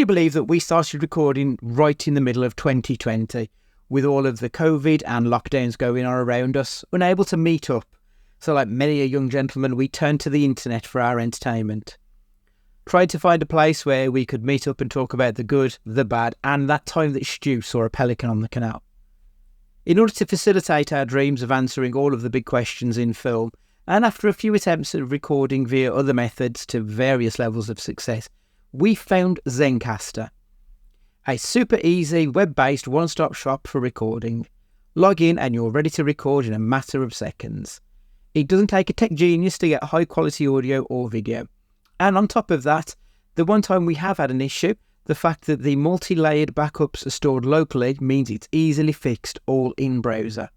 you believe that we started recording right in the middle of 2020 with all of the COVID and lockdowns going on around us, unable to meet up? So like many a young gentleman, we turned to the internet for our entertainment. Tried to find a place where we could meet up and talk about the good, the bad, and that time that Stu saw a pelican on the canal. In order to facilitate our dreams of answering all of the big questions in film, and after a few attempts at recording via other methods to various levels of success, we found Zencastr, a super easy web-based one-stop shop for recording. Log in and you're ready to record in a matter of seconds. It doesn't take a tech genius to get high quality audio or video. And on top of that, the one time we have had an issue, the fact that the multi-layered backups are stored locally means it's easily fixed all in browser.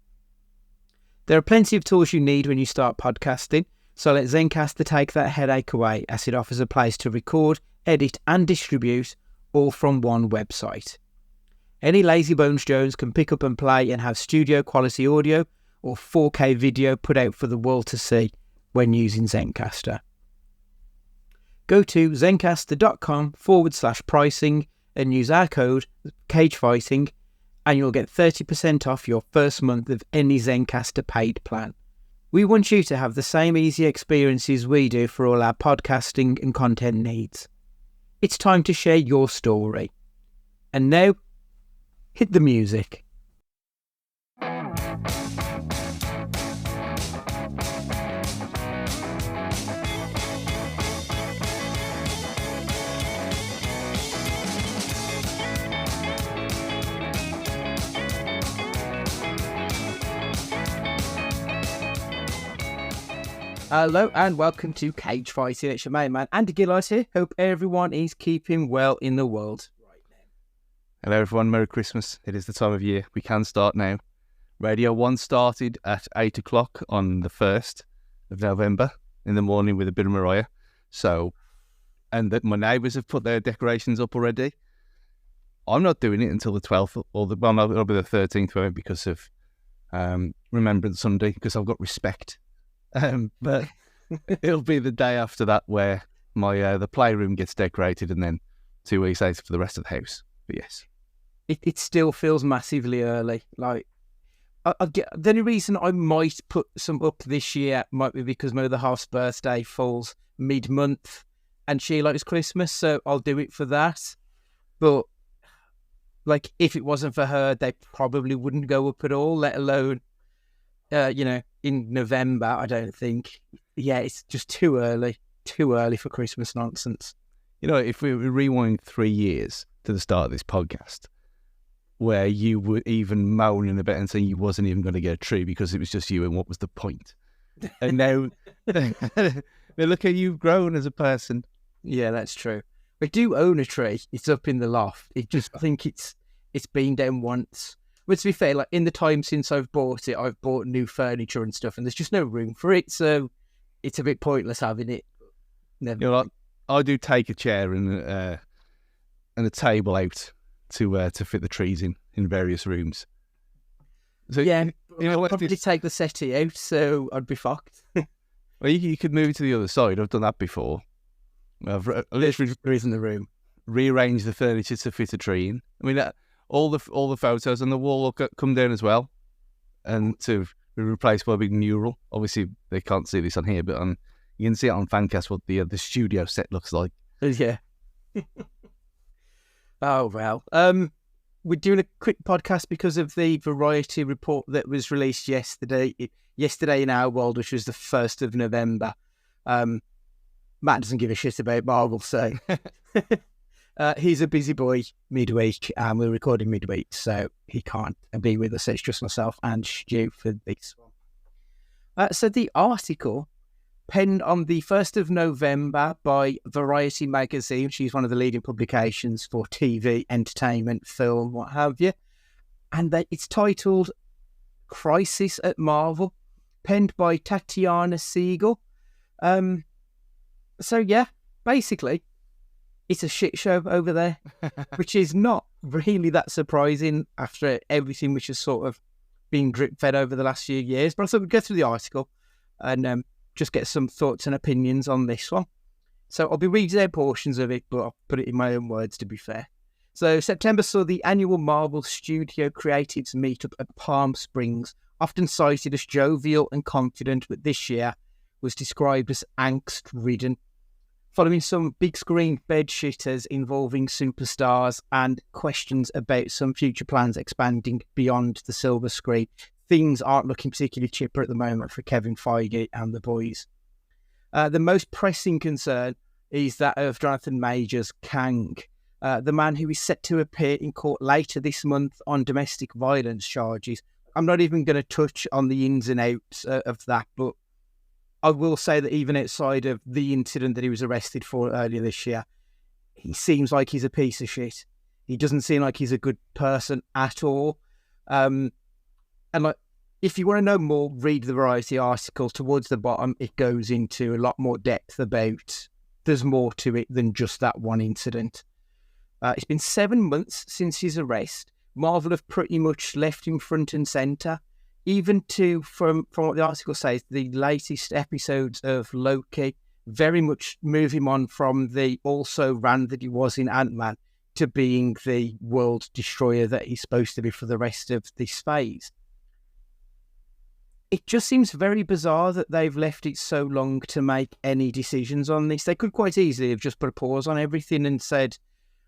There are plenty of tools you need when you start podcasting, so let Zencastr take that headache away as it offers a place to record, edit and distribute all from one website. Any lazy bones Jones can pick up and play and have studio quality audio or 4K video put out for the world to see when using Zencastr. Go to zencastr.com/pricing and use our code CAGEFIGHTING and you'll get 30% off your first month of any Zencastr paid plan. We want you to have the same easy experiences we do for all our podcasting and content needs. It's time to share your story. And now, hit the music. Hello and welcome to Cage Fighting. It's your main man, Andy Gillard here. Hope everyone is keeping well in the world. Hello everyone, Merry Christmas. It is the time of year. We can start now. Radio 1 started at 8 o'clock on the 1st of November in the morning with a bit of Mariah. And my neighbours have put their decorations up already. I'm not doing it until the 12th, it'll be the 13th won't it, because of Remembrance Sunday, because I've got respect. But it'll be the day after that where my the playroom gets decorated, and then 2 weeks later for the rest of the house. But yes, it still feels massively early. Like the only reason I might put some up this year might be because my other half's birthday falls mid-month, and she likes Christmas, so I'll do it for that. But like, if it wasn't for her, they probably wouldn't go up at all, let alone in November. I don't think. Yeah, it's just too early for Christmas nonsense. If we rewind 3 years to the start of this podcast, where you were even moaning about and saying you wasn't even going to get a tree because it was just you, and what was the point? And now, look how you've grown as a person. Yeah, that's true. I do own a tree. It's up in the loft. I think it's been down once. But to be fair, like in the time since I've bought it, I've bought new furniture and stuff, and there's just no room for it, so it's a bit pointless having it. I do take a chair and a table out to fit the trees in various rooms. So yeah, I'd probably take the settee out, so I'd be fucked. Well, you could move it to the other side. I've done that before. I've literally in the room, rearranged the furniture to fit a tree in. I mean, all the photos on the wall will come down as well, and to be replaced by a big mural. Obviously, they can't see this on here, but you can see it on Fancast what the studio set looks like. Yeah. Oh well. We're doing a quick podcast because of the Variety report that was released yesterday in our world, which was the 1st of November. Matt doesn't give a shit about Marvel, so he's a busy boy midweek, and we're recording midweek, so he can't be with us. It's just myself and Stu for this one. So the article, penned on the 1st of November by Variety magazine, she's one of the leading publications for TV, entertainment, film, what have you, and it's titled Crisis at Marvel, penned by Tatiana Siegel. So yeah, basically, it's a shit show over there, which is not really that surprising after everything which has sort of been drip-fed over the last few years. But I thought we'd go through the article and just get some thoughts and opinions on this one. So I'll be reading out portions of it, but I'll put it in my own words to be fair. So September saw the annual Marvel Studio Creatives meetup at Palm Springs, often cited as jovial and confident, but this year was described as angst-ridden, following some big screen bed shitters involving superstars and questions about some future plans expanding beyond the silver screen. Things aren't looking particularly chipper at the moment for Kevin Feige and the boys. The most pressing concern is that of Jonathan Majors' Kang, the man who is set to appear in court later this month on domestic violence charges. I'm not even going to touch on the ins and outs of that, but I will say that even outside of the incident that he was arrested for earlier this year, he seems like he's a piece of shit. He doesn't seem like he's a good person at all. And like, if you want to know more, read the Variety article. Towards the bottom, it goes into a lot more depth about there's more to it than just that one incident. It's been 7 months since his arrest. Marvel have pretty much left him front and centre. Even from what the article says, the latest episodes of Loki very much move him on from the also ran that he was in Ant-Man to being the world destroyer that he's supposed to be for the rest of this phase. It just seems very bizarre that they've left it so long to make any decisions on this. They could quite easily have just put a pause on everything and said,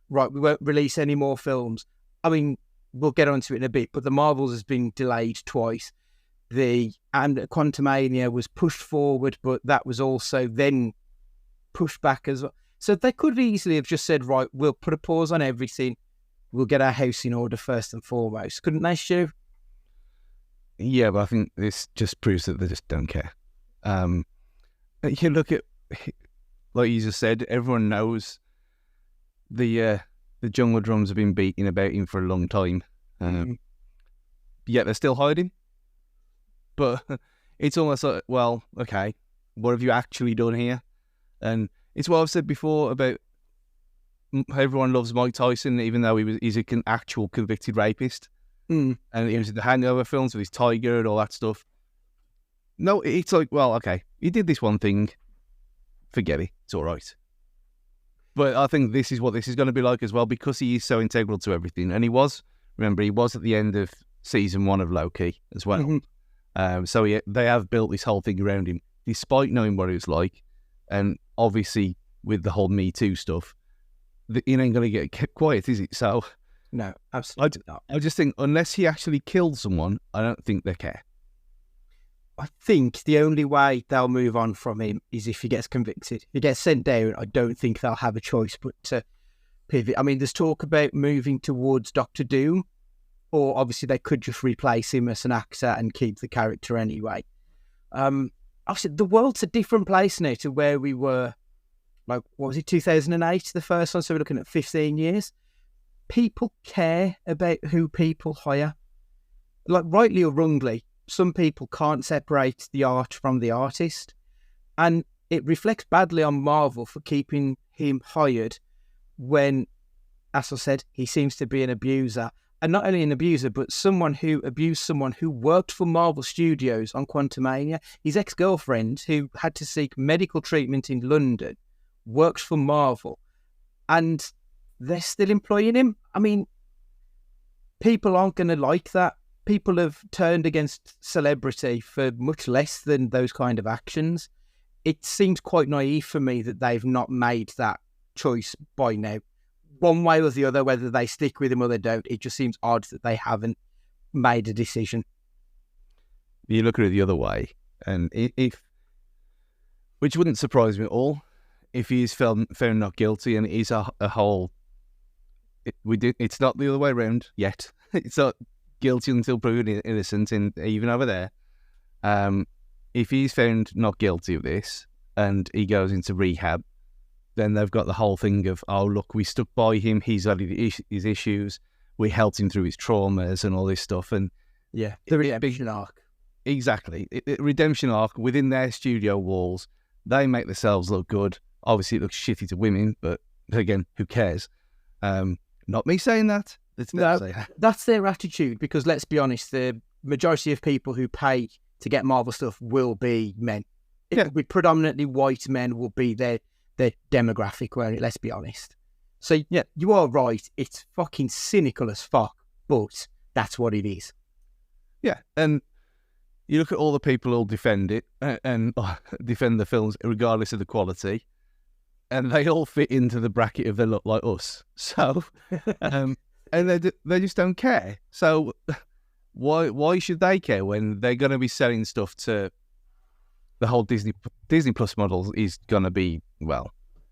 right, we won't release any more films. I mean, we'll get onto it in a bit, but the Marvels has been delayed twice. And Quantumania was pushed forward, but that was also then pushed back as well. So they could easily have just said, right, we'll put a pause on everything. We'll get our house in order first and foremost. Couldn't they, Stu? Yeah, but I think this just proves that they just don't care. You look at, like you just said, everyone knows the jungle drums have been beating about him for a long time. Yet they're still hiding. But it's almost like, well, okay, what have you actually done here? And it's what I've said before about everyone loves Mike Tyson, even though he's an actual convicted rapist. And he was in the Hangover films with his tiger and all that stuff. No, it's like, well, okay, he did this one thing. Forget it. It's all right. But I think this is what this is going to be like as well, because he is so integral to everything. And he was at the end of season 1 of Loki as well. Mm-hmm. They have built this whole thing around him, despite knowing what it was like. And obviously, with the whole Me Too stuff, it ain't going to get kept quiet, is it? So, no, absolutely not. I just think, unless he actually killed someone, I don't think they care. I think the only way they'll move on from him is if he gets convicted. If he gets sent down, I don't think they'll have a choice but to pivot. I mean, there's talk about moving towards Doctor Doom, or obviously they could just replace him as an actor and keep the character anyway. Obviously, the world's a different place now to where we were, like, what was it, 2008, the first one? So we're looking at 15 years. People care about who people hire. Like, rightly or wrongly, some people can't separate the art from the artist. And it reflects badly on Marvel for keeping him hired when, as I said, he seems to be an abuser. And not only an abuser, but someone who abused someone who worked for Marvel Studios on Quantumania. His ex-girlfriend, who had to seek medical treatment in London, works for Marvel. And they're still employing him. I mean, people aren't going to like that. People have turned against celebrity for much less than those kind of actions. It seems quite naive for me that they've not made that choice by now. One way or the other, whether they stick with him or they don't, it just seems odd that they haven't made a decision. You look at it the other way, and which wouldn't surprise me at all, if he is found not guilty, and it is a whole... It's not the other way around yet. It's not guilty until proven innocent, and even over there. If he's found not guilty of this and he goes into rehab, then they've got the whole thing of, oh, look, we stuck by him, he's had his issues, we helped him through his traumas and all this stuff. And yeah, the redemption arc. Exactly. Redemption arc within their studio walls. They make themselves look good. Obviously, it looks shitty to women, but again, who cares? Not me saying that. That's their attitude, because let's be honest, the majority of people who pay to get Marvel stuff will be men. It will be predominantly white men will be their the demographic, weren't it? Let's be honest. So, yeah, you are right. It's fucking cynical as fuck, but that's what it is. Yeah, and you look at all the people who'll defend it and defend the films regardless of the quality, and they all fit into the bracket of they look like us. So, and they just don't care. So, why should they care when they're going to be selling stuff to the whole Disney Plus model is going to be, well,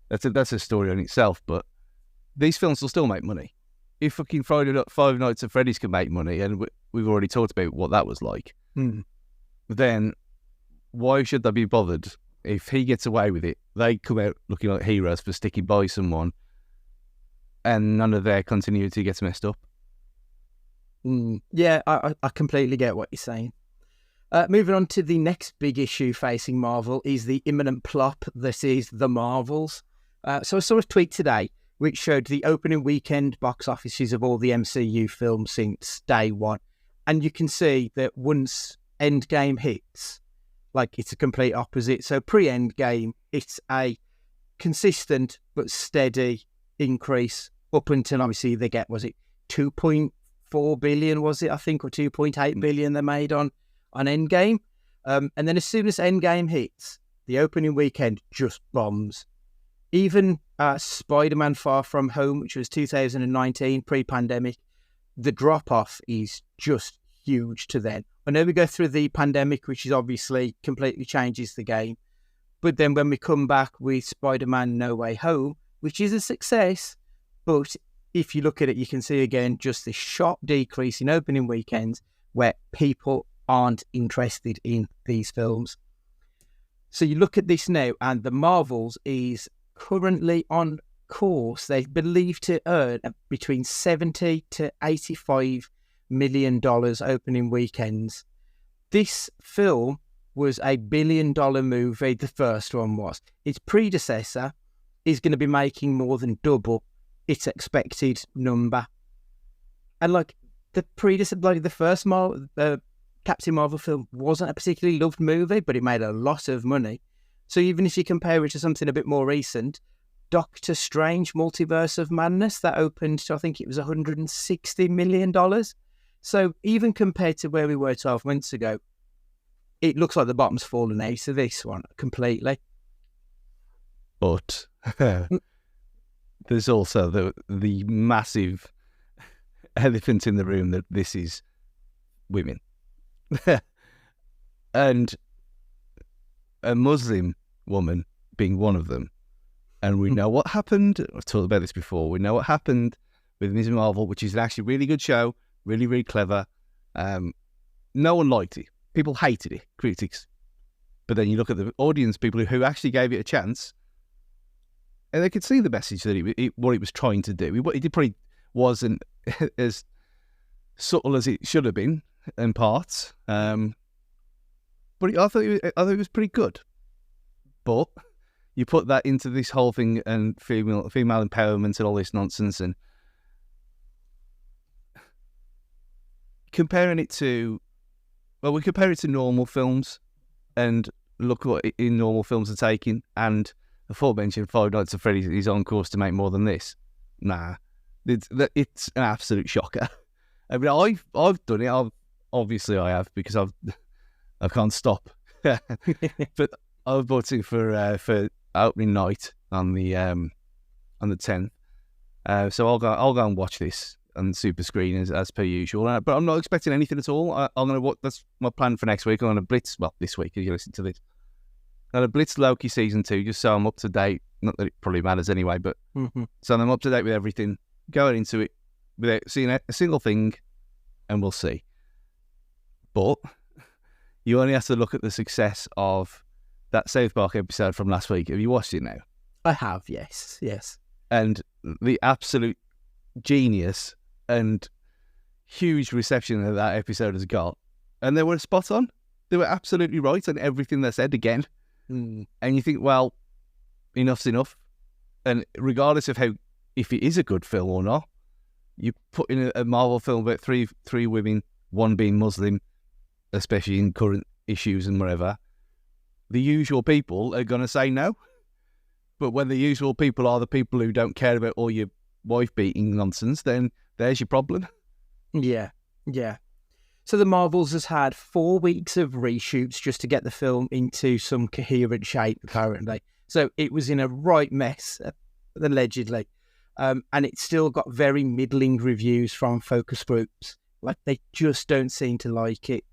that's a story on itself, but these films will still make money. If fucking Five Nights at Freddy's can make money, and we've already talked about what that was like, then why should they be bothered if he gets away with it? They come out looking like heroes for sticking by someone, and none of their continuity gets messed up. Yeah, I completely get what you're saying. Moving on to the next big issue facing Marvel is the imminent plop that is The Marvels. So I saw a tweet today which showed the opening weekend box offices of all the MCU films since day one. And you can see that once Endgame hits, like, it's a complete opposite. So pre-Endgame, it's a consistent but steady increase up until, obviously, they get, was it 2.4 billion, was it, I think, or 2.8 billion they made on Endgame. And then as soon as Endgame hits, the opening weekend just bombs. Even Spider-Man Far From Home, which was 2019, pre-pandemic, the drop-off is just huge to then. I know we go through the pandemic, which is obviously completely changes the game. But then when we come back with Spider-Man No Way Home, which is a success, but if you look at it, you can see again just this sharp decrease in opening weekends where people aren't interested in these films. So you look at this now, and The Marvels is currently on course. They believe to earn between $70 to $85 million opening weekends. This film was a $1 billion movie. The first one was. Its predecessor is going to be making more than double its expected number. And like the predecessor, like the first Captain Marvel film wasn't a particularly loved movie, but it made a lot of money. So even if you compare it to something a bit more recent, Doctor Strange Multiverse of Madness, that opened to, I think it was $160 million. So even compared to where we were 12 months ago, it looks like the bottom's fallen out of this one completely. But there's also the massive elephant in the room that this is women. And a Muslim woman being one of them. And we know what happened. I've talked about this before. We know what happened with Ms. Marvel, which is actually a really good show, really, really clever. No one liked it. People hated it, critics. But then you look at the audience, people who actually gave it a chance, and they could see the message that what it was trying to do. It probably wasn't as subtle as it should have been in parts. But I thought it was pretty good. But you put that into this whole thing and female empowerment and all this nonsense, and comparing it to, well, we compare it to normal films and look what in normal films are taking, and the aforementioned Five Nights at Freddy's is on course to make more than this. Nah, it's an absolute shocker. I mean, I've done it. Obviously I have, because I can't stop. But I've bought it for opening night on the 10th. So I'll go and watch this on super screen as per usual. But I'm not expecting anything at all. I'm gonna watch. That's my plan for next week. I'm gonna blitz. Well, this week as you listen to this, I'm gonna blitz Loki season 2 just so I'm up to date. Not that it probably matters anyway, but so I'm up to date with everything. Going into it without seeing a single thing, and we'll see. But you only have to look at the success of that South Park episode from last week. Have you watched it now? I have, yes. And the absolute genius and huge reception that episode has got. And they were spot on. They were absolutely right on everything they said again. And you think, well, enough's enough. And regardless of if it is a good film or not, you put in a Marvel film about three women, one being Muslim, especially in current issues and whatever, the usual people are going to say no. But when the usual people are the people who don't care about all your wife beating nonsense, then there's your problem. Yeah, yeah. So the Marvels has had 4 weeks of reshoots just to get the film into some coherent shape, apparently. So it was in a right mess, allegedly. And it's still got very middling reviews from focus groups. Like, they just don't seem to like it.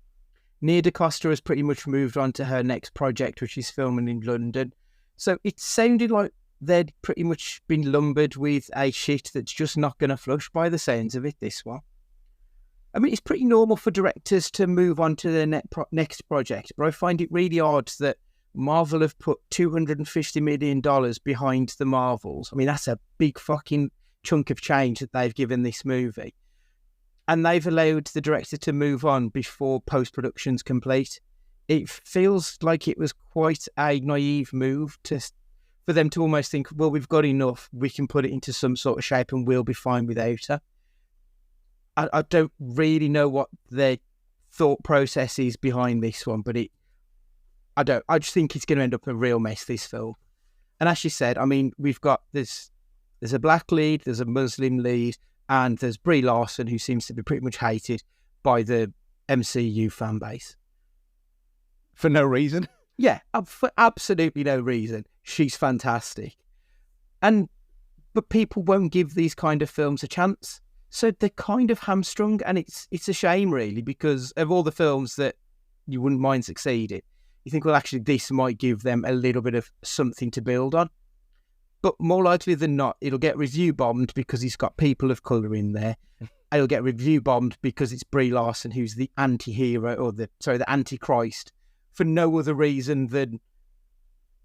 Nia DaCosta has pretty much moved on to her next project, which is filming in London. So it sounded like they'd pretty much been lumbered with a shit that's just not going to flush by the sounds of it, this one. I mean, it's pretty normal for directors to move on to their next project, but I find it really odd that Marvel have put $250 million behind the Marvels. I mean, that's a big fucking chunk of change that they've given this movie. And they've allowed the director to move on before post-production's complete. It feels like it was quite a naive move for them to almost think, well, we've got enough, we can put it into some sort of shape and we'll be fine without her. I don't really know what their thought process is behind this one, but I just think it's going to end up a real mess, this film. And as you said, I mean, we've got there's a black lead, there's a Muslim lead, and there's Brie Larson, who seems to be pretty much hated by the MCU fan base. For no reason? Yeah, for absolutely no reason. She's fantastic. But people won't give these kind of films a chance. So they're kind of hamstrung, and it's a shame, really, because of all the films that you wouldn't mind succeeding, you think, well, actually, this might give them a little bit of something to build on. But more likely than not, it'll get review bombed because he's got people of colour in there. It'll get review bombed because it's Brie Larson, who's the anti-hero, or the Antichrist, for no other reason than...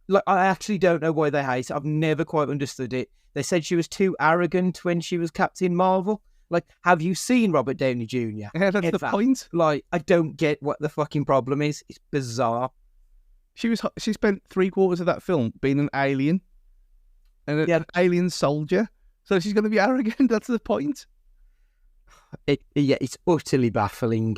Like, I actually don't know why they hate it. I've never quite understood it. They said she was too arrogant when she was Captain Marvel. Like, have you seen Robert Downey Jr.? Yeah, that's the point. Like, I don't get what the fucking problem is. It's bizarre. She spent 3/4 of that film being an alien. And an alien soldier. So she's going to be arrogant. That's the point. It's utterly baffling.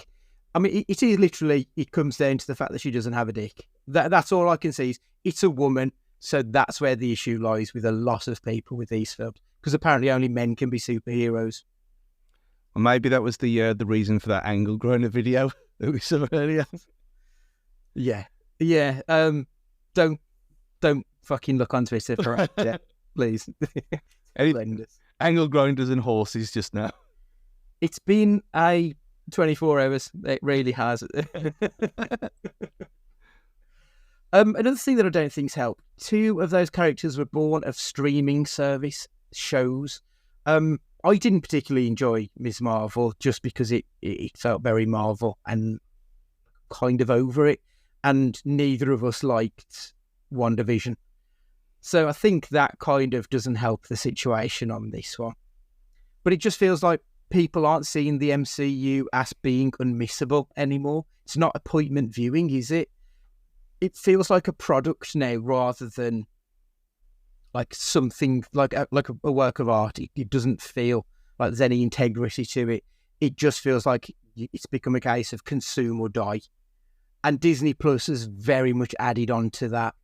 I mean, it is literally, it comes down to the fact that she doesn't have a dick. That's all I can see. It's a woman. So that's where the issue lies with a lot of people with these films. Because apparently only men can be superheroes. Well, maybe that was the reason for that angle grinder video that we saw earlier. Yeah. Yeah. Don't fucking look on Twitter for it. Yeah, please. Angle grinders and horses just now. It's been a 24 hours. It really has. Another thing that I don't think's helped. 2 of those characters were born of streaming service shows. I didn't particularly enjoy Ms. Marvel just because it felt very Marvel and kind of over it. And neither of us liked WandaVision. So I think that kind of doesn't help the situation on this one. But it just feels like people aren't seeing the MCU as being unmissable anymore. It's not appointment viewing, is it? It feels like a product now rather than like something like a work of art. It doesn't feel like there's any integrity to it. It just feels like it's become a case of consume or die. And Disney Plus has very much added on to that.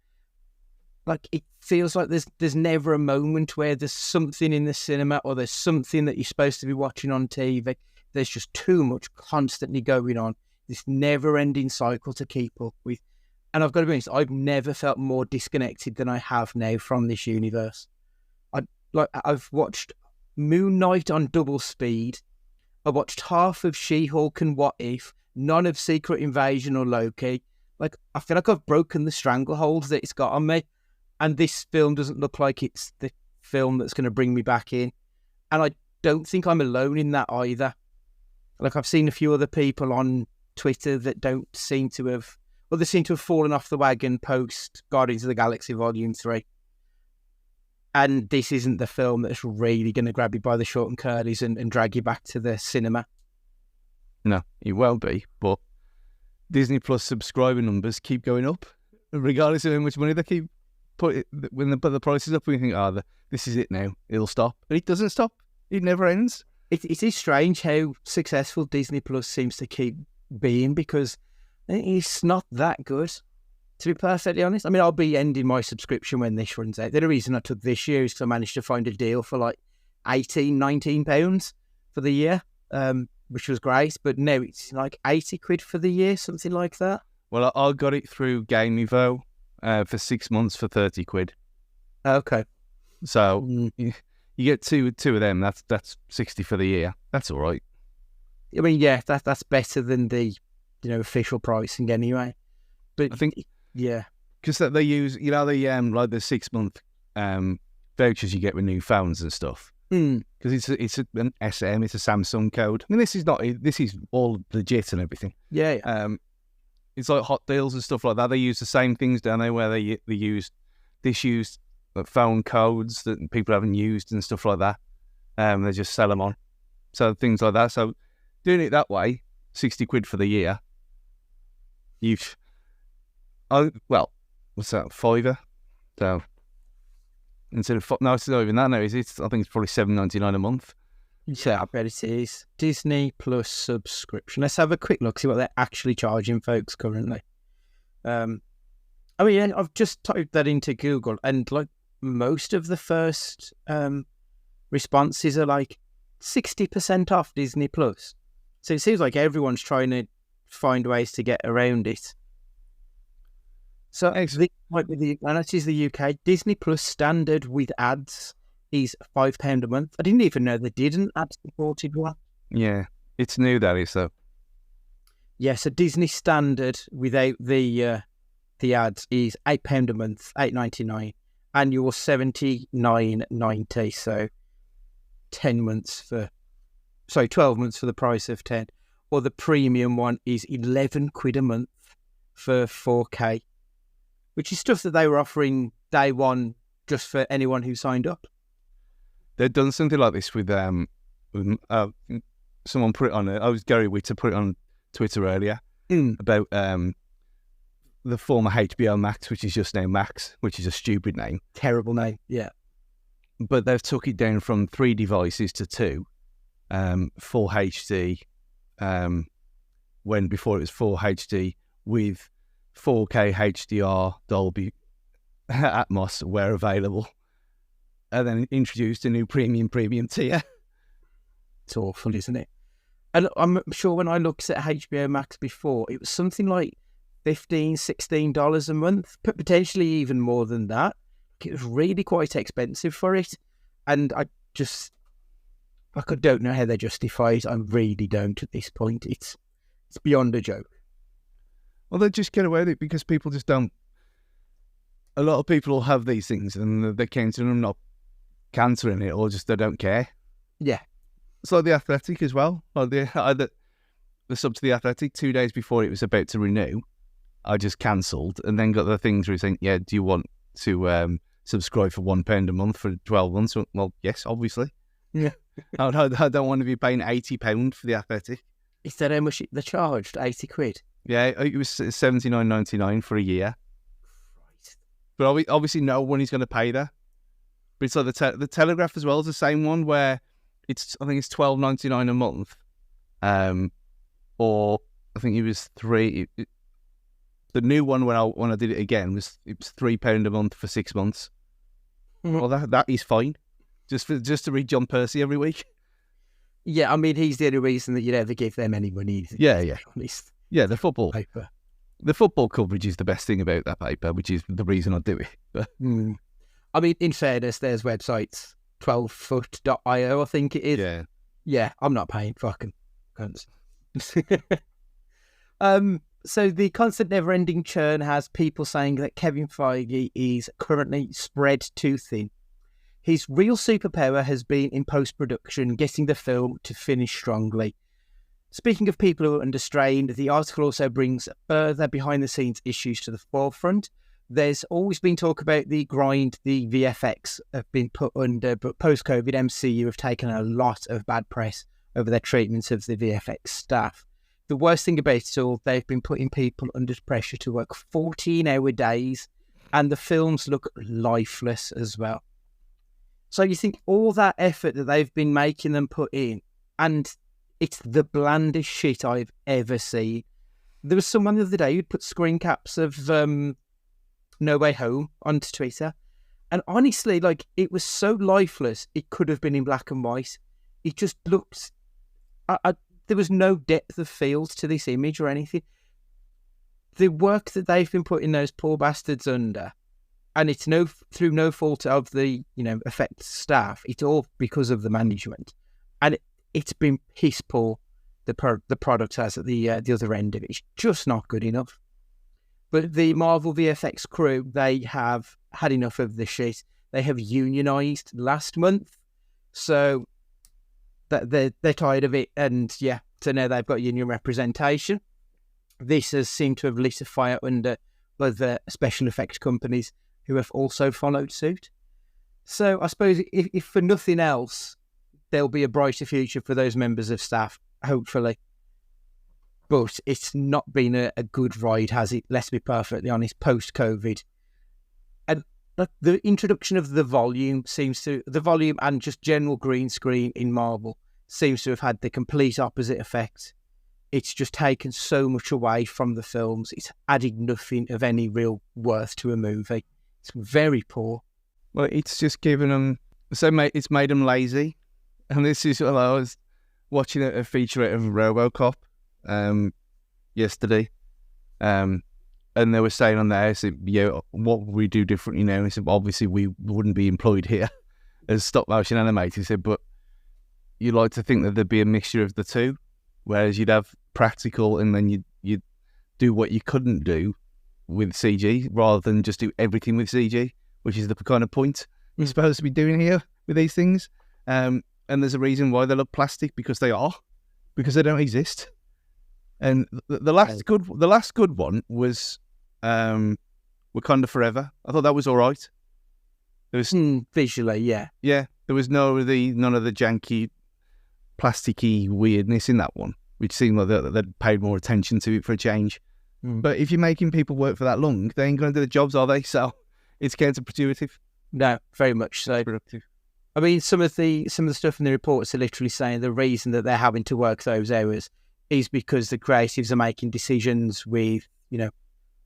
Like, it feels like there's never a moment where there's something in the cinema or there's something that you're supposed to be watching on TV. There's just too much constantly going on. This never-ending cycle to keep up with. And I've got to be honest, I've never felt more disconnected than I have now from this universe. I've watched Moon Knight on double speed. I watched half of She-Hulk and What If, none of Secret Invasion or Loki. Like, I feel like I've broken the stranglehold that it's got on me. And this film doesn't look like it's the film that's going to bring me back in. And I don't think I'm alone in that either. Like, I've seen a few other people on Twitter that don't seem to have... Well, they seem to have fallen off the wagon post Guardians of the Galaxy Volume 3. And this isn't the film that's really going to grab you by the short and curlies and drag you back to the cinema. No, it won't be. But Disney Plus subscriber numbers keep going up, regardless of how much money they keep putting. When they put the prices up, we think, this is it now. It'll stop. But it doesn't stop. It never ends. It is strange how successful Disney Plus seems to keep being, because it's not that good. To be perfectly honest, I mean, I'll be ending my subscription when this runs out. The only reason I took this year is because I managed to find a deal for like 18, 19 pounds for the year, which was great. But now it's like 80 quid for the year, something like that. Well, I got it through Gamevo for 6 months for 30 quid. Okay. So you get two of them. That's 60 for the year. That's all right. I mean, yeah, that's better than the official pricing anyway. But I think yeah, because they use the like the 6 month vouchers you get with new phones and stuff. Because it's an SM, it's a Samsung code. I mean, this is all legit and everything. Yeah. It's like hot deals and stuff like that. They use the same things, don't they? Where they use disused phone codes that people haven't used and stuff like that. They just sell them on. So things like that. So doing it that way, 60 quid for the year. What's that? £5? So instead of no, it's not even that now. I think it's probably $7.99 a month. Yeah, I bet it is. Disney Plus subscription. Let's have a quick look, see what they're actually charging folks currently. I mean, yeah, I've just typed that into Google, and like most of the first responses are like 60% off Disney Plus. So it seems like everyone's trying to find ways to get around it. So might be and that is the UK. Disney Plus standard with ads is £5 a month. I didn't even know they did an ad-supported one. Yeah, it's new, that is, though. Yeah, so Disney standard without the ads is £8 a month, $8.99. Annual $79.90. So 12 months for the price of 10. Or the premium one is 11 quid a month for 4K, which is stuff that they were offering day one just for anyone who signed up. They've done something like this with someone put it on. I was Gary Witter put it on Twitter earlier about the former HBO Max, which is just now Max, which is a stupid name, terrible name. Yeah, but they've took it down from 3 devices to 2, full HD. When before it was full HD with 4K HDR Dolby Atmos where available. And then introduced a new premium tier. It's awful, isn't it? And I'm sure when I looked at HBO Max before, it was something like $15, $16 a month, but potentially even more than that. It was really quite expensive for it. And I don't know how they justify it. I really don't at this point. It's beyond a joke. Well, they just get away with it because people just don't. A lot of people will have these things and they're counting them, not cancelling it, or just they don't care. Yeah. It's like the Athletic as well. Like the sub to the Athletic 2 days before it was about to renew, I just cancelled and then got the things where you think, yeah, do you want to subscribe for £1 a month for 12 months? Well, yes, obviously. Yeah. I don't want to be paying £80 for the Athletic. Is that how much they charged? 80 quid? Yeah, it was $79.99 for a year. Right. But obviously no one is going to pay that. But it's like the Telegraph as well is the same one where I think it's $12.99 a month. Or I think it was $3. The new one when I did it again was £3 a month for 6 months. Mm-hmm. Well, that is fine. Just to read John Percy every week. Yeah, I mean he's the only reason that you'd ever give them any money. Yeah. To be honest. Yeah, the football paper. The football coverage is the best thing about that paper, which is the reason I do it. But I mean, in fairness, there's websites, 12foot.io, I think it is. Yeah. Yeah, I'm not paying fucking cunts. So the constant never-ending churn has people saying that Kevin Feige is currently spread too thin. His real superpower has been in post-production, getting the film to finish strongly. Speaking of people who are under strain, the article also brings further behind-the-scenes issues to the forefront. There's always been talk about the grind the VFX have been put under, but post-COVID, MCU have taken a lot of bad press over their treatment of the VFX staff. The worst thing about it all, they've been putting people under pressure to work 14-hour days, and the films look lifeless as well. So you think all that effort that they've been making them put in, and it's the blandest shit I've ever seen. There was someone the other day who'd put screen caps of No Way Home onto Twitter. And honestly, like, it was so lifeless, it could have been in black and white. It just looked... there was no depth of field to this image or anything. The work that they've been putting those poor bastards under, and it's through no fault of the, effects staff, it's all because of the management. And it's been piss poor, the product has at the other end of it. It's just not good enough. But the Marvel VFX crew, they have had enough of this shit. They have unionised last month, so that they're tired of it, and yeah, so now they've got union representation. This has seemed to have lit a fire under other special effects companies who have also followed suit. So I suppose if for nothing else, there'll be a brighter future for those members of staff, hopefully. But it's not been a good ride, has it? Let's be perfectly honest, post-COVID. And the introduction of the volume and just general green screen in Marvel seems to have had the complete opposite effect. It's just taken so much away from the films. It's added nothing of any real worth to a movie. It's very poor. Well, it's just given them... it's made them lazy. And this is what I was watching a featurette of RoboCop yesterday, and they were saying on there, so, what would we do differently now? He said, obviously we wouldn't be employed here as stop motion animators. He said, but you'd like to think that there'd be a mixture of the two, whereas you'd have practical and then you'd do what you couldn't do with CG rather than just do everything with CG, which is the kind of point you're supposed to be doing here with these things. And there's a reason why they look plastic, because they don't exist. And the last good one was Wakanda Forever. I thought that was all right. There was visually, yeah. There was none of the janky, plasticky weirdness in that one, which seemed like they'd paid more attention to it for a change. But if you're making people work for that long, they ain't going to do the jobs, are they? So it's counterintuitive. No, very much so. Productive. I mean, some of the stuff in the reports are literally saying the reason that they're having to work those hours is because the creatives are making decisions with,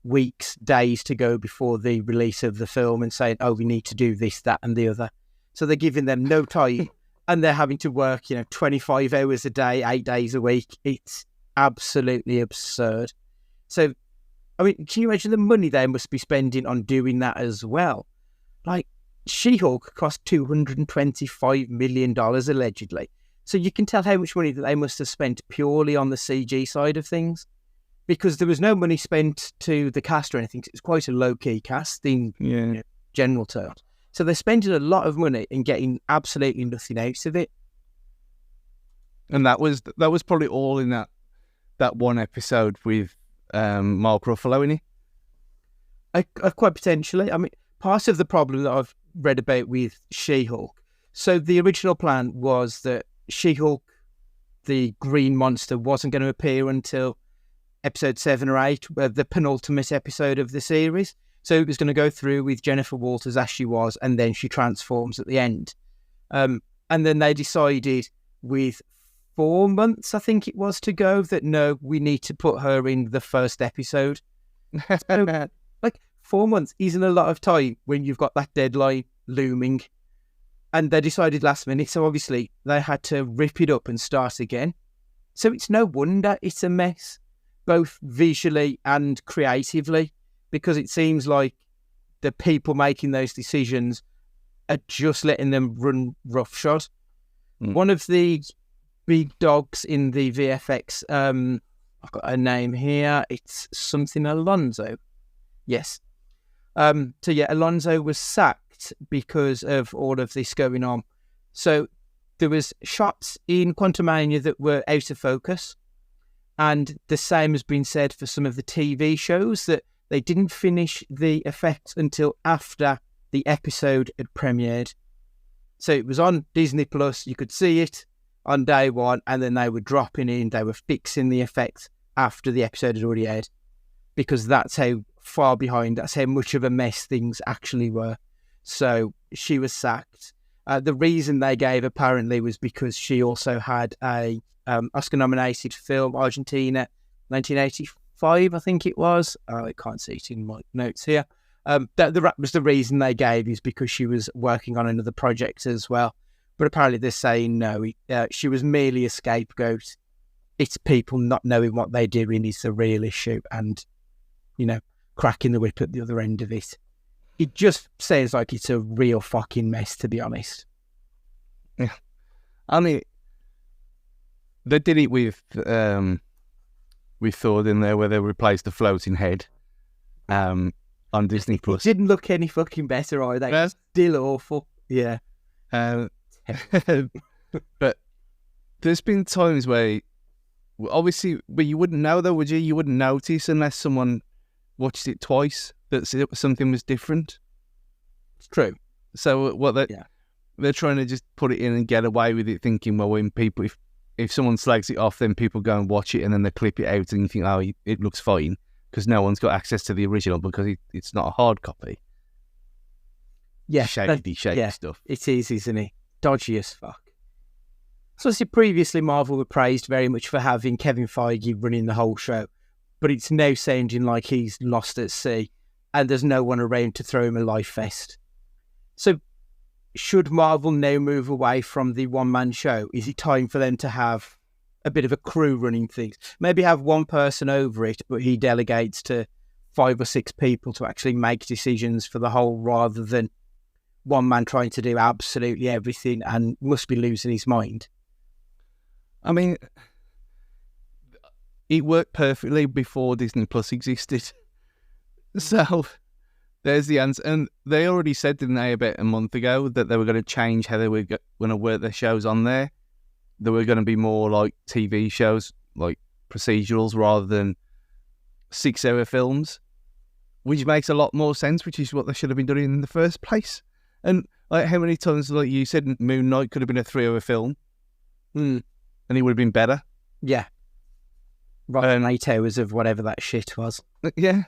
weeks, days to go before the release of the film and saying, oh, we need to do this, that and the other. So they're giving them no time and they're having to work, 25 hours a day, 8 days a week. It's absolutely absurd. So, I mean, can you imagine the money they must be spending on doing that as well? Like, She-Hulk cost $225 million allegedly. So you can tell how much money that they must have spent purely on the CG side of things, because there was no money spent to the cast or anything. It's quite a low-key cast in general terms. So they're spending a lot of money and getting absolutely nothing out of it. And that was probably all in that one episode with Mark Ruffalo in it. Quite potentially. I mean, part of the problem that I've read about with She-Hulk, so the original plan was that She-Hulk, the green monster, wasn't going to appear until episode 7 or 8, the penultimate episode of the series. So it was going to go through with Jennifer Walters as she was, and then she transforms at the end. And then they decided with 4 months, I think it was, to go, that no, we need to put her in the first episode. So, 4 months isn't a lot of time when you've got that deadline looming. And they decided last minute, so obviously they had to rip it up and start again. So it's no wonder it's a mess, both visually and creatively, because it seems like the people making those decisions are just letting them run roughshod. One of the big dogs in the VFX, I've got a name here, it's something Alonso. Yes. Alonso was sacked because of all of this going on. So there was shots in Quantumania that were out of focus, and the same has been said for some of the TV shows, that they didn't finish the effects until after the episode had premiered. So it was on Disney Plus, you could see it on day one, and then they were dropping in, they were fixing the effects after the episode had already aired, because that's how far behind, that's how much of a mess things actually were. So she was sacked. The reason they gave apparently was because she also had a Oscar-nominated film, Argentina, 1985, I think it was. I can't see it in my notes here. That was the reason they gave, is because she was working on another project as well. But apparently they're saying no, she was merely a scapegoat. It's people not knowing what they're doing is the real issue, and, cracking the whip at the other end of it. It just sounds like it's a real fucking mess, to be honest. Yeah. I mean, they did it with Thor in there, where they replaced the floating head on Disney Plus. It didn't look any fucking better either. It's still awful. Yeah. But there's been times where, obviously, but you wouldn't know though, would you? You wouldn't notice unless someone watched it twice that something was different. It's true. So what they're trying to just put it in and get away with it, thinking, well, when people, if someone slags it off, then people go and watch it and then they clip it out and you think, oh, it looks fine, because no one's got access to the original because it's not a hard copy. Yeah, shady stuff. It is, isn't it? Dodgy as fuck. So, previously, Marvel were praised very much for having Kevin Feige running the whole show, but it's now sounding like he's lost at sea and there's no one around to throw him a life vest. So, should Marvel now move away from the one-man show? Is it time for them to have a bit of a crew running things? Maybe have one person over it, but he delegates to 5 or 6 people to actually make decisions for the whole, rather than one man trying to do absolutely everything and must be losing his mind. I mean, it worked perfectly before Disney Plus existed. So there's the answer. And they already said, didn't they, about a month ago, that they were going to change how they were going to work their shows on there. They were going to be more like TV shows, like procedurals, rather than 6-hour films, which makes a lot more sense, which is what they should have been doing in the first place. And like, how many times, like you said, Moon Knight could have been a 3-hour film, and it would have been better. Yeah. Rather than 8 hours of whatever that shit was. Yeah.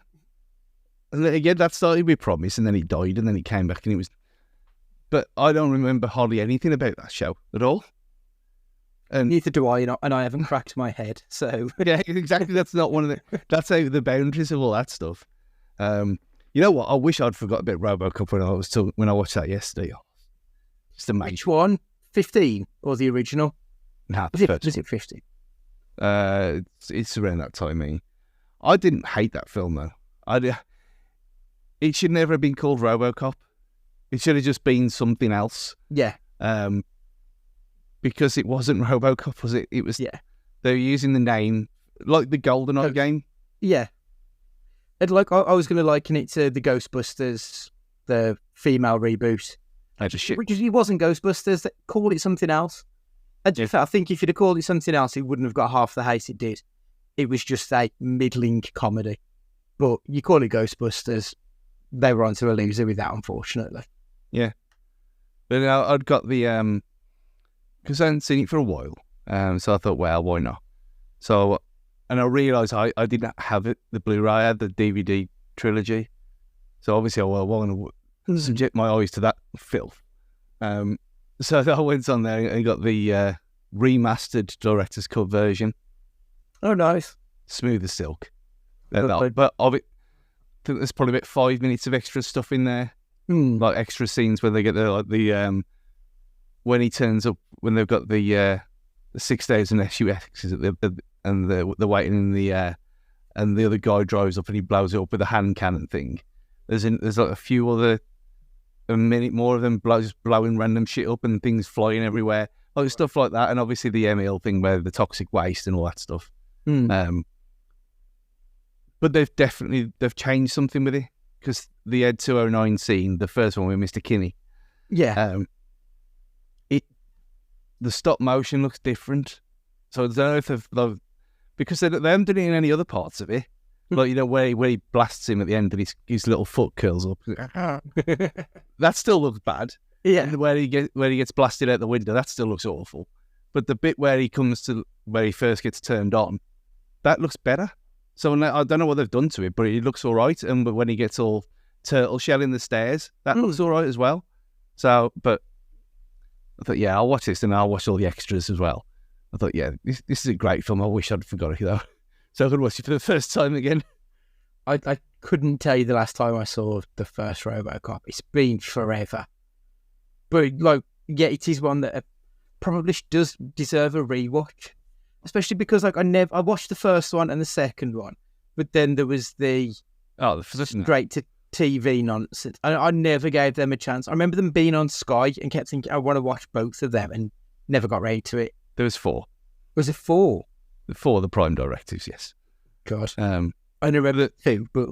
And again, that started with Promise, and then he died, and then he came back, and it was... But I don't remember hardly anything about that show at all. And neither do I, and I haven't cracked my head, so... Yeah, exactly. That's not one of the... That's out of the boundaries of all that stuff. You know what? I wish I'd forgot about RoboCop when I watched that yesterday. Just amazing. Which one? 15 or the original? Nah, was it 15? It's around that time. I didn't hate that film though. It should never have been called RoboCop. It should have just been something else. Yeah. Because it wasn't RoboCop, was it? It was. Yeah. They were using the name like the GoldenEye game. Yeah. And like I was going to liken it to the Ghostbusters, the female reboot. Which it wasn't Ghostbusters. Call it something else. And I think if you'd have called it something else, it wouldn't have got half the hate it did. It was just a middling comedy. But you call it Ghostbusters, they were onto a loser with that, unfortunately. Yeah. But I'd got the... Because I hadn't seen it for a while. So I thought, well, why not? So... And I realised I didn't have it, the Blu-ray. I had the DVD trilogy. So obviously I want to subject my eyes to that filth. So I went on there and got the remastered director's cut version. Oh, nice. Smooth as silk. But of it, I think there's probably about 5 minutes of extra stuff in there. Like extra scenes where they get the when he turns up, when they've got the 6,000 SUXs and they're waiting in the and the other guy drives up and he blows it up with a hand cannon thing. There's like a few other, a minute more of them just blowing random shit up and things flying everywhere, like stuff like that. And obviously the ML thing where the toxic waste and all that stuff. But they've changed something with it, because the Ed 209 scene, the first one with Mr. Kinney. Yeah. The stop motion looks different. So I don't know if they've because they haven't done it in any other parts of it. Like, where he blasts him at the end and his little foot curls up. That still looks bad. Yeah. And where he gets blasted out the window, that still looks awful. But the bit where he comes to where he first gets turned on, that looks better. So I don't know what they've done to it, but it looks all right. And when he gets all turtle shell in the stairs, that looks all right as well. So, but I thought, yeah, I'll watch this and I'll watch all the extras as well. I thought, yeah, this is a great film. I wish I'd forgot it though. So I could watch it for the first time again. I couldn't tell you the last time I saw the first RoboCop. It's been forever. But, like, yeah, it is one that probably does deserve a rewatch. Especially because, like, I watched the first one and the second one, but then there was the straight to TV nonsense. I never gave them a chance. I remember them being on Sky and kept thinking, I want to watch both of them, and never got round to it. There was 4. Was it 4? The Prime Directives, yes. God. I remember 2, but...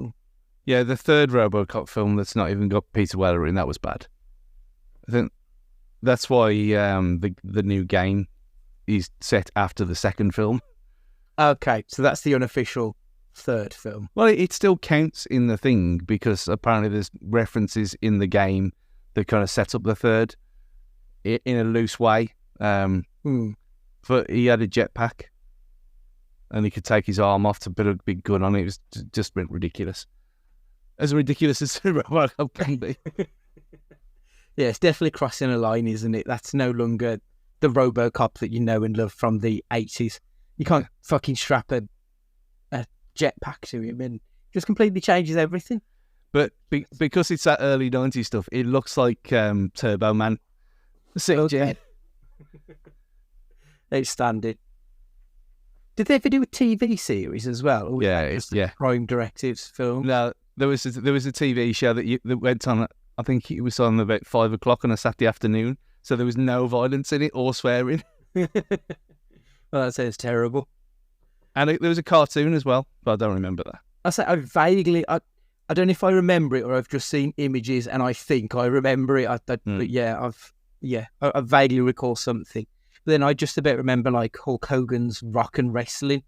Yeah, the third RoboCop film that's not even got Peter Weller in, that was bad. I think that's why the new game is set after the second film. Okay, so that's the unofficial third film. Well, it still counts in the thing because apparently there's references in the game that kind of set up the third in a loose way. But he had a jetpack and he could take his arm off to put a big gun on it. It was just ridiculous. As ridiculous as RoboCop can be. Yeah, it's definitely crossing a line, isn't it? That's no longer the RoboCop that you know and love from the 80s. You can't fucking strap a jetpack to him, and just completely changes everything. But because it's that early 90s stuff, it looks like Turbo Man. Okay. Outstanding. Did they ever do a TV series as well? Or was that just a Prime Directives film? No, there was a TV show that went on. I think it was on about 5 o'clock on a Saturday afternoon. So there was no violence in it or swearing. Well, that sounds terrible. And there was a cartoon as well, but I don't remember that. I don't know if I remember it or I've just seen images and I think I remember it. But yeah, I vaguely recall something. But then I just about remember like Hulk Hogan's Rock and Wrestling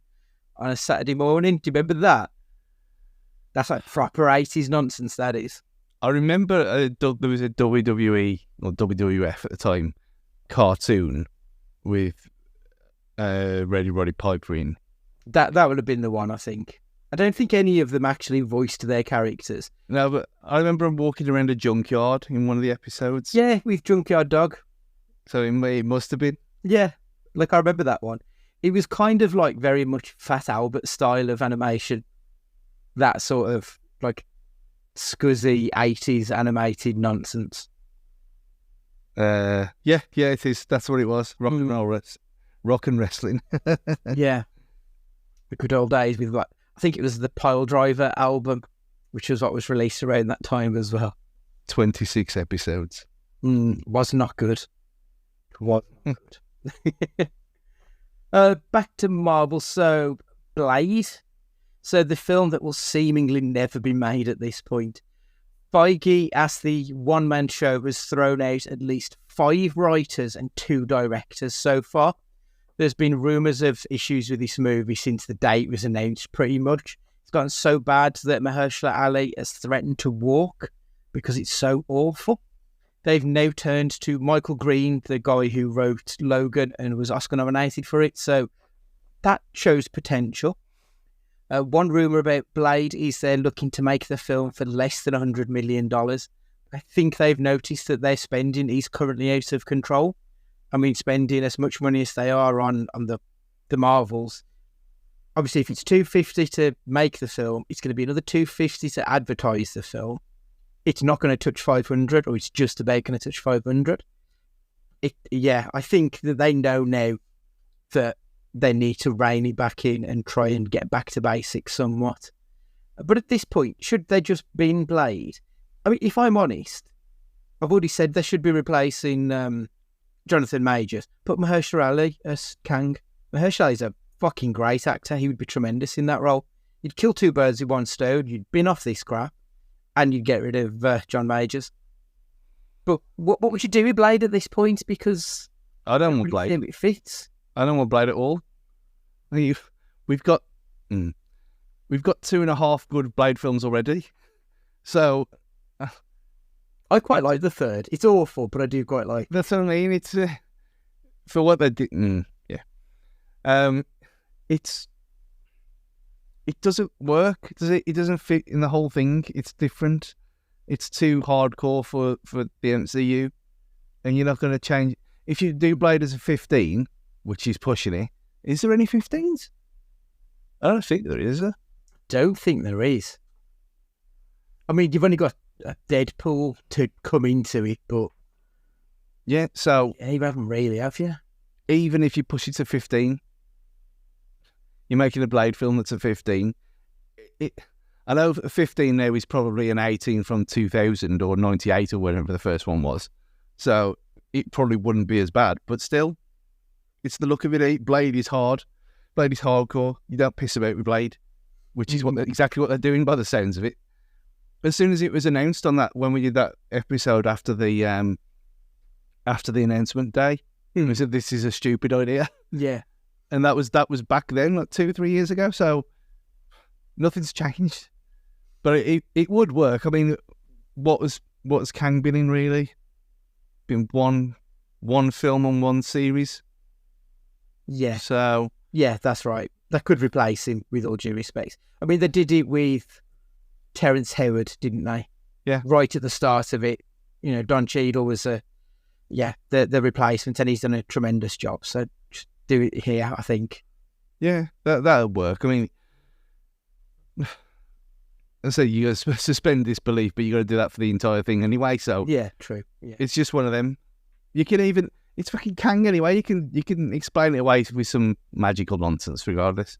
on a Saturday morning. Do you remember that? That's like proper 80s nonsense, that is. I remember there was a WWE or WWF at the time cartoon with Roddy Piper in. That would have been the one, I think. I don't think any of them actually voiced their characters. No, but I remember him walking around a junkyard in one of the episodes. Yeah, with Junkyard Dog. So it must have been. Yeah, like I remember that one. It was kind of like very much Fat Albert style of animation. That sort of like scuzzy 80s animated nonsense. Yeah, it is. That's what it was. Rock and wrestling. Yeah. The good old days with like, I think it was the Pile Driver album, which was what was released around that time as well. 26 episodes. Was not good. Was not good. Back to Marvel. So, Blade. So, the film that will seemingly never be made at this point. Feige, as the one-man show, has thrown out at least 5 writers and 2 directors so far. There's been rumours of issues with this movie since the date was announced, pretty much. It's gotten so bad that Mahershala Ali has threatened to walk because it's so awful. They've now turned to Michael Green, the guy who wrote Logan and was Oscar nominated for it, so that shows potential. One rumour about Blade is they're looking to make the film for less than $100 million. I think they've noticed that their spending is currently out of control. I mean, spending as much money as they are on the Marvels. Obviously, if it's $250 to make the film, it's going to be another $250 to advertise the film. It's not going to touch 500, or it's just about going to touch 500. I think that they know now that they need to rein it back in and try and get back to basics somewhat. But at this point, should they just bin Blade? I mean, if I'm honest, I've already said they should be replacing Jonathan Majors. Put Mahershala Ali as Kang. Mahershala is a fucking great actor. He would be tremendous in that role. You'd kill 2 birds with one stone. You'd bin off this crap, and you'd get rid of John Majors. But what would you do with Blade at this point? Because I don't want Blade. It fits. I don't want Blade at all. We've got 2.5 good Blade films already. So I quite like the third. It's awful, but I do quite like. That's what I mean. It's for what they did. It doesn't work. Does it? It doesn't fit in the whole thing. It's different. It's too hardcore for the MCU, and you're not going to change. If you do Blade as a 15, which is pushing it, is there any 15s? I don't think there is. Don't think there is. I mean, you've only got Deadpool to come into it, but Yeah, so you haven't really, have you? even if you push it to 15, you're making a Blade film that's a 15. I know 15 now is probably an 18 from 2000 or 98 or whatever the first one was. So it probably wouldn't be as bad. But still, it's the look of it. Blade is hard. Blade is hardcore. You don't piss about with Blade, which is exactly what they're doing by the sounds of it. As soon as it was announced on that, when we did that episode after the announcement day, we said this is a stupid idea. Yeah. And that was back then, like 2 or 3 years ago. So nothing's changed. But it would work. I mean, what's Kang been in really? Been one film and one series. Yeah. So yeah, that's right. That could replace him, with all due respect. I mean, they did it with Terrence Howard, didn't they? Yeah. Right at the start of it, Don Cheadle was the replacement, and he's done a tremendous job. So just do it here, I think. Yeah, that'll work. I mean, I say you got to suspend disbelief, but you got to do that for the entire thing anyway. So yeah, true. Yeah. It's just one of them. You can even, it's fucking Kang anyway. You can explain it away with some magical nonsense, regardless.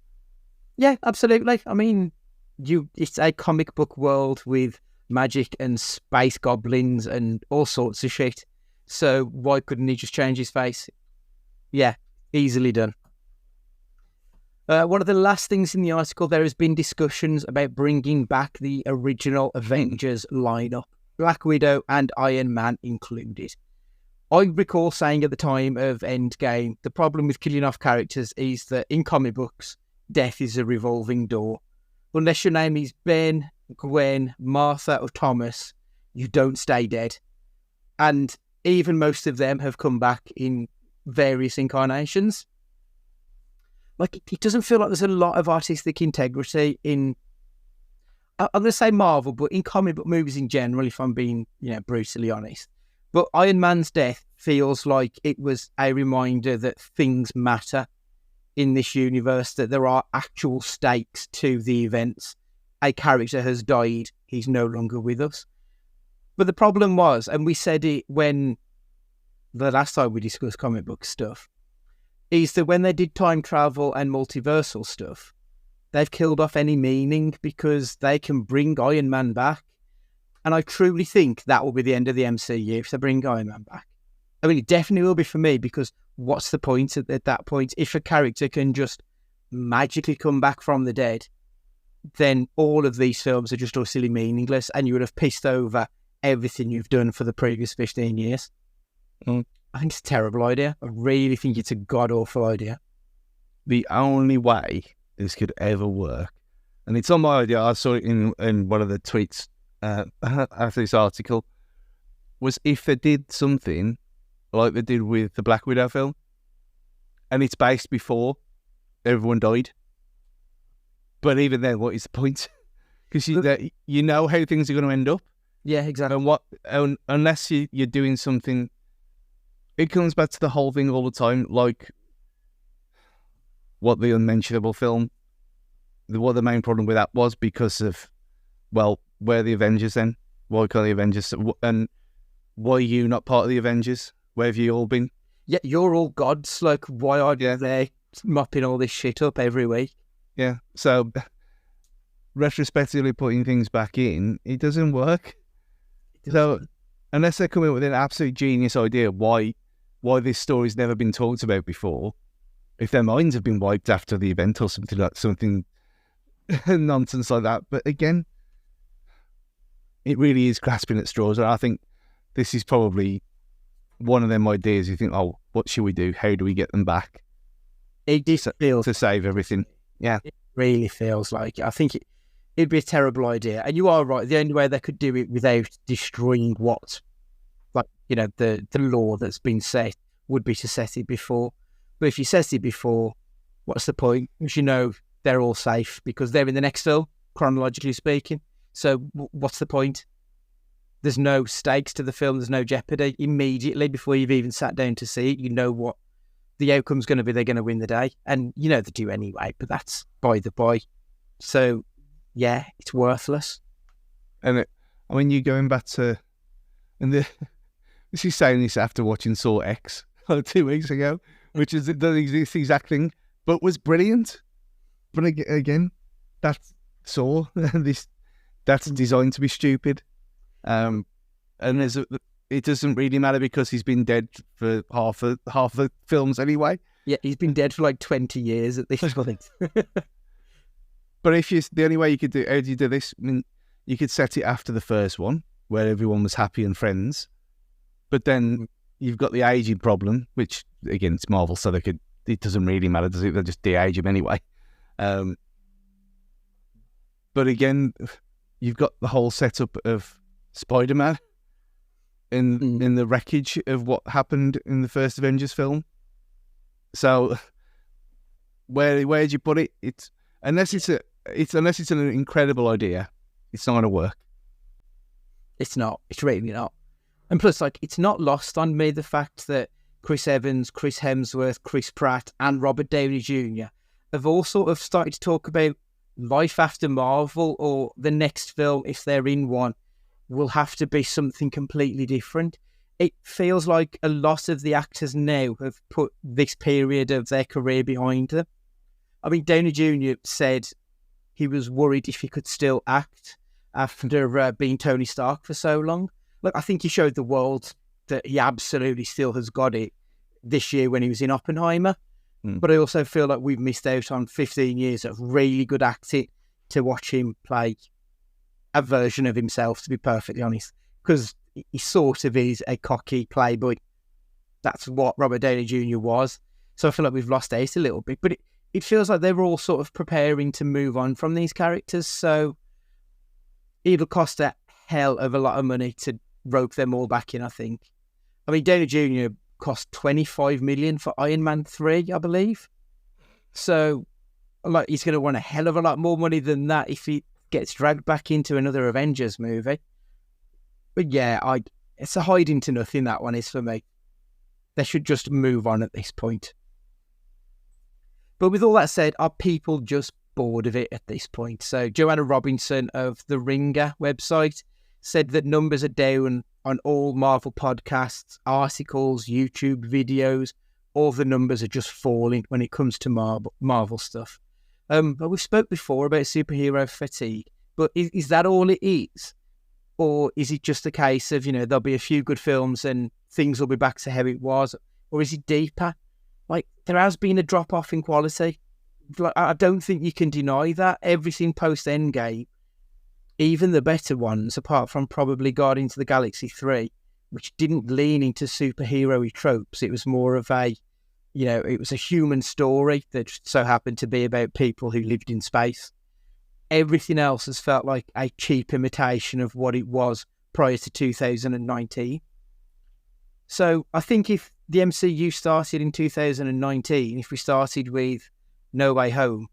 Yeah, absolutely. I mean, it's a comic book world with magic and space goblins and all sorts of shit. So why couldn't he just change his face? Yeah, easily done. One of the last things in the article, there has been discussions about bringing back the original Avengers lineup, Black Widow and Iron Man included. I recall saying at the time of Endgame, the problem with killing off characters is that in comic books, death is a revolving door. Unless your name is Ben, Gwen, Martha or Thomas, you don't stay dead. And even most of them have come back in various incarnations. Like, it doesn't feel like there's a lot of artistic integrity in, I'm going to say Marvel, but in comic book movies in general, if I'm being, brutally honest. But Iron Man's death feels like it was a reminder that things matter in this universe, that there are actual stakes to the events. A character has died, he's no longer with us. But the problem was, and we said it when the last time we discussed comic book stuff, is that when they did time travel and multiversal stuff, they've killed off any meaning because they can bring Iron Man back. And I truly think that will be the end of the MCU if they bring Iron Man back. I mean, it definitely will be for me, because what's the point at that point? If a character can just magically come back from the dead, then all of these films are just utterly meaningless, and you would have pissed over everything you've done for the previous 15 years. I think it's a terrible idea. I really think it's a god-awful idea. The only way this could ever work, and it's on my idea, I saw it in one of the tweets after this article, was if they did something like they did with the Black Widow film, and it's based before everyone died. But even then, what is the point? Because you know how things are going to end up. Yeah, exactly. And unless you're doing something, it comes back to the whole thing all the time, like what the Unmentionable film, what the main problem with that was, because of, well, where are the Avengers then? Why can't the Avengers? And why are you not part of the Avengers? Where have you all been? Yeah, you're all gods. Like, why are you there mopping all this shit up every week? Yeah, so retrospectively putting things back in, it doesn't work. So unless they come in with an absolute genius idea why this story's never been talked about before, if their minds have been wiped after the event or something nonsense like that. But again, it really is grasping at straws, and I think this is probably one of them ideas you think, oh, what should we do? How do we get them back? It just feels to save everything. Yeah, it really feels like it. I think it'd be a terrible idea. And you are right. The only way they could do it without destroying the law that's been set would be to set it before. But if you set it before, what's the point? Because they're all safe because they're in the next film, chronologically speaking. So what's the point? There's no stakes to the film. There's no jeopardy. Immediately before you've even sat down to see it, you know what the outcome's going to be. They're going to win the day. And they do anyway, but that's by the by. So, yeah, it's worthless. And I mean, you going back to, and this is saying this after watching Saw X 2 weeks ago, which is the exact thing, but was brilliant. But again, that's Saw. That's designed to be stupid. And it doesn't really matter because he's been dead for half the films anyway. Yeah, he's been dead for like 20 years at this point. But the only way you could do, how do you do this? I mean, you could set it after the first one, where everyone was happy and friends. But then you've got the aging problem, which again, it's Marvel, so it doesn't really matter, does it? They'll just de-age him anyway. But again, you've got the whole setup of Spider-Man in the wreckage of what happened in the first Avengers film. So where'd you put it? Unless it's an incredible idea, it's not going to work. It's not. It's really not. And plus, like, it's not lost on me the fact that Chris Evans, Chris Hemsworth, Chris Pratt, and Robert Downey Jr. have all sort of started to talk about life after Marvel, or the next film, if they're in one, will have to be something completely different. It feels like a lot of the actors now have put this period of their career behind them. I mean, Downey Jr. said he was worried if he could still act after being Tony Stark for so long. Look, I think he showed the world that he absolutely still has got it this year when he was in Oppenheimer. But I also feel like we've missed out on 15 years of really good acting to watch him play a version of himself, to be perfectly honest. Because he sort of is a cocky playboy. That's what Robert Downey Jr. was. So I feel like we've lost out a little bit. But it feels like they were all sort of preparing to move on from these characters. So it'll cost a hell of a lot of money to rope them all back in, I think. I mean, Downey Jr. cost $25 million for Iron Man 3, I believe. So, like, he's going to want a hell of a lot more money than that if he gets dragged back into another Avengers movie. But yeah, it's a hiding to nothing, that one is for me. They should just move on at this point. But with all that said, are people just bored of it at this point? So Joanna Robinson of the Ringer website said that numbers are down on all Marvel podcasts, articles, YouTube videos. All the numbers are just falling when it comes to Marvel stuff. But we spoke before about superhero fatigue. But is that all it is? Or is it just a case of, there'll be a few good films and things will be back to how it was? Or is it deeper? Like, there has been a drop-off in quality. Like, I don't think you can deny that. Everything post-Endgame, even the better ones, apart from probably Guardians of the Galaxy 3, which didn't lean into superhero-y tropes. It was more of it was a human story that just so happened to be about people who lived in space. Everything else has felt like a cheap imitation of what it was prior to 2019. So I think if the MCU started in 2019, if we started with No Way Home,